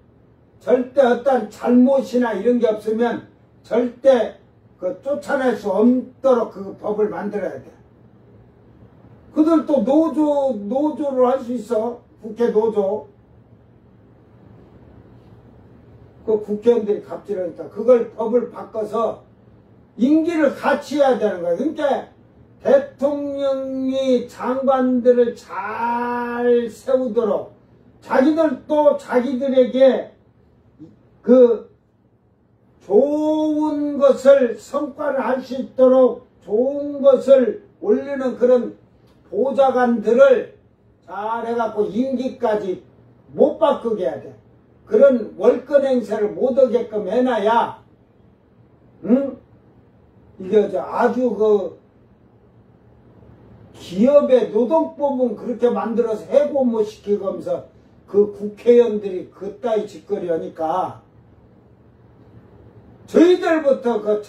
Speaker 1: 절대 어떤 잘못이나 이런 게 없으면 절대 그 쫓아낼 수 없도록 그 법을 만들어야 돼. 그들도 노조를 할 수 있어. 국회 노조. 그 국회의원들이 갑질하니까 그걸 법을 바꿔서 임기를 같이 해야 되는 거야. 그러니까 대통령이 장관들을 잘 세우도록 자기들도 자기들에게 그 좋은 것을 성과를 할 수 있도록 좋은 것을 올리는 그런 보좌관들을 잘 해갖고 임기까지 못 바꾸게 해야 돼. 그런 월권 행세를 못 하게끔 해놔야, 응? 이게 아주 그 기업의 노동법은 그렇게 만들어서 해고 못 시키면서 그 국회의원들이 그따위 짓거리 하니까 저희들부터 그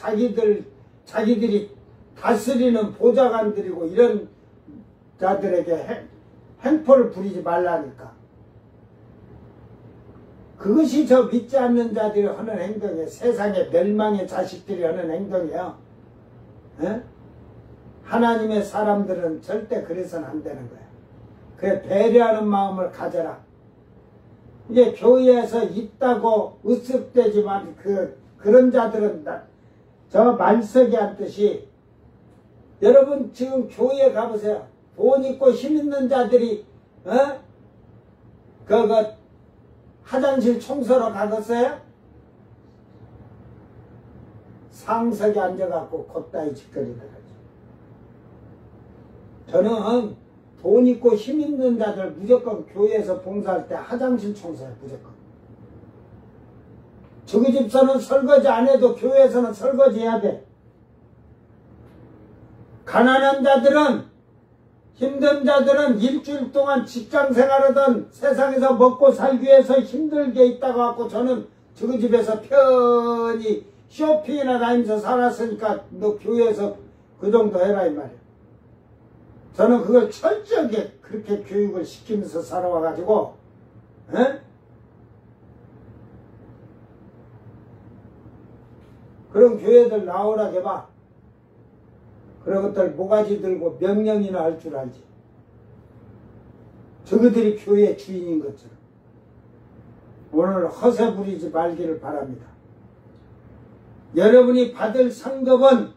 Speaker 1: 자기들이 다스리는 보좌관들이고 이런 자들에게 행포를 부리지 말라니까. 그것이 저 믿지 않는 자들이 하는 행동이에요. 세상의 멸망의 자식들이 하는 행동이에요. 에? 하나님의 사람들은 절대 그래서는 안 되는 거예요. 그래, 배려하는 마음을 가져라. 이게 교회에서 있다고 으쓱대지만 그런 자들은 저 말석에 앉듯이 여러분 지금 교회에 가보세요. 돈 있고 힘 있는 자들이 화장실 청소로 가겠어요? 상석에 앉아갖고 곧다이 짓거리들 하죠. 저는 돈 있고 힘 있는 자들 무조건 교회에서 봉사할 때 화장실 청소해, 무조건. 저기 집서는 설거지 안 해도 교회에서는 설거지 해야 돼. 가난한 자들은, 힘든 자들은 일주일 동안 직장 생활하던 세상에서 먹고 살기 위해서 힘들게 있다가 갖고 저는 저기 집에서 편히 쇼핑이나 다니면서 살았으니까 너 교회에서 그 정도 해라 이 말이야. 저는 그걸 철저하게 그렇게 교육을 시키면서 살아와가지고, 에? 그런 교회들 나오라 해봐. 그런 것들 모가지 들고 명령이나 할 줄 알지. 저그들이 교회 주인인 것처럼. 오늘 허세 부리지 말기를 바랍니다. 여러분이 받을 상급은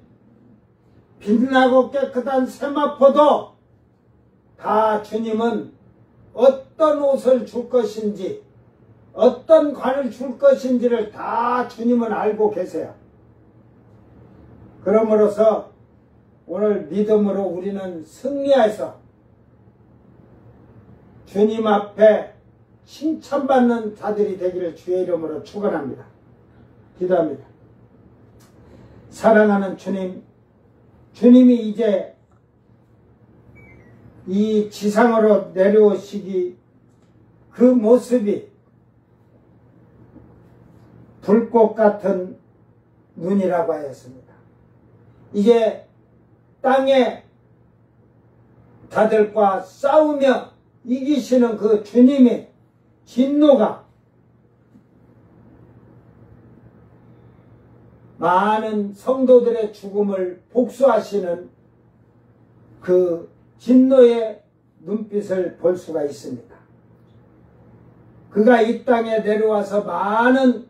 Speaker 1: 빛나고 깨끗한 세마포도 다 주님은 어떤 옷을 줄 것인지 어떤 관을 줄 것인지를 다 주님은 알고 계세요. 그러므로서 오늘 믿음으로 우리는 승리해서 주님 앞에 칭찬받는 자들이 되기를 주의 이름으로 축원합니다. 기도합니다. 사랑하는 주님, 주님이 이제 이 지상으로 내려오시기 그 모습이 불꽃 같은 눈이라고 하였습니다. 이제 땅에 자들과 싸우며 이기시는 그 주님의 진노가 많은 성도들의 죽음을 복수하시는 그 진노의 눈빛을 볼 수가 있습니다. 그가 이 땅에 내려와서 많은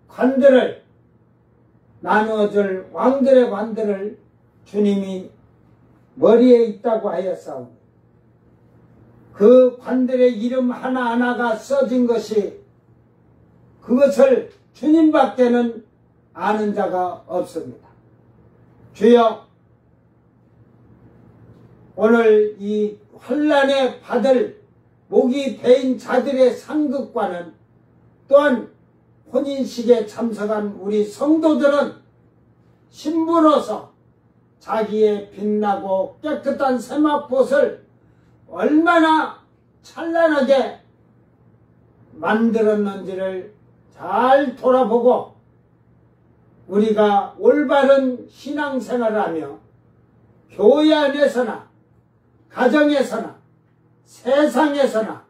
Speaker 1: 관들을 나누어줄 왕들의 관들을 주님이 머리에 있다고 하였사오니 그 관들의 이름 하나하나가 써진 것이 그것을 주님밖에는 아는 자가 없습니다. 주여, 오늘 이 환난에 받을 목이 베인 자들의 상급과는 또한 혼인식에 참석한 우리 성도들은 신부로서 자기의 빛나고 깨끗한 세마포를 얼마나 찬란하게 만들었는지를 잘 돌아보고 우리가 올바른 신앙생활을 하며 교회 안에서나 가정에서나 세상에서나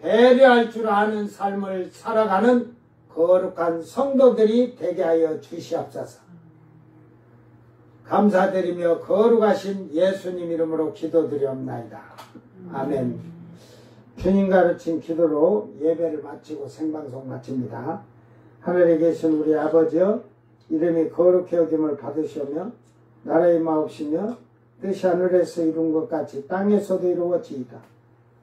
Speaker 1: 배려할 줄 아는 삶을 살아가는 거룩한 성도들이 되게 하여 주시옵소서. 감사드리며 거룩하신 예수님 이름으로 기도드리옵나이다. 아멘. 주님 가르친 기도로 예배를 마치고 생방송 마칩니다. 하늘에 계신 우리 아버지여, 이름이 거룩히 여김을 받으시오며 나라의 마옵시며 뜻이 하늘에서 이룬 것 같이 땅에서도 이루어지이다.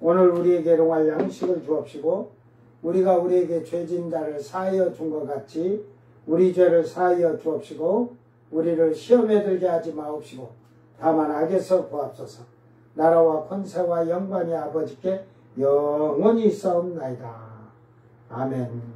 Speaker 1: 오늘 우리에게 일용할 양식을 주옵시고 우리가 우리에게 죄진 자를 사하여 준 것 같이 우리 죄를 사하여 주옵시고 우리를 시험에 들게 하지 마옵시고 다만 악에서 구하옵소서. 나라와 권세와 영광이 아버지께 영원히 있사옵나이다. 아멘.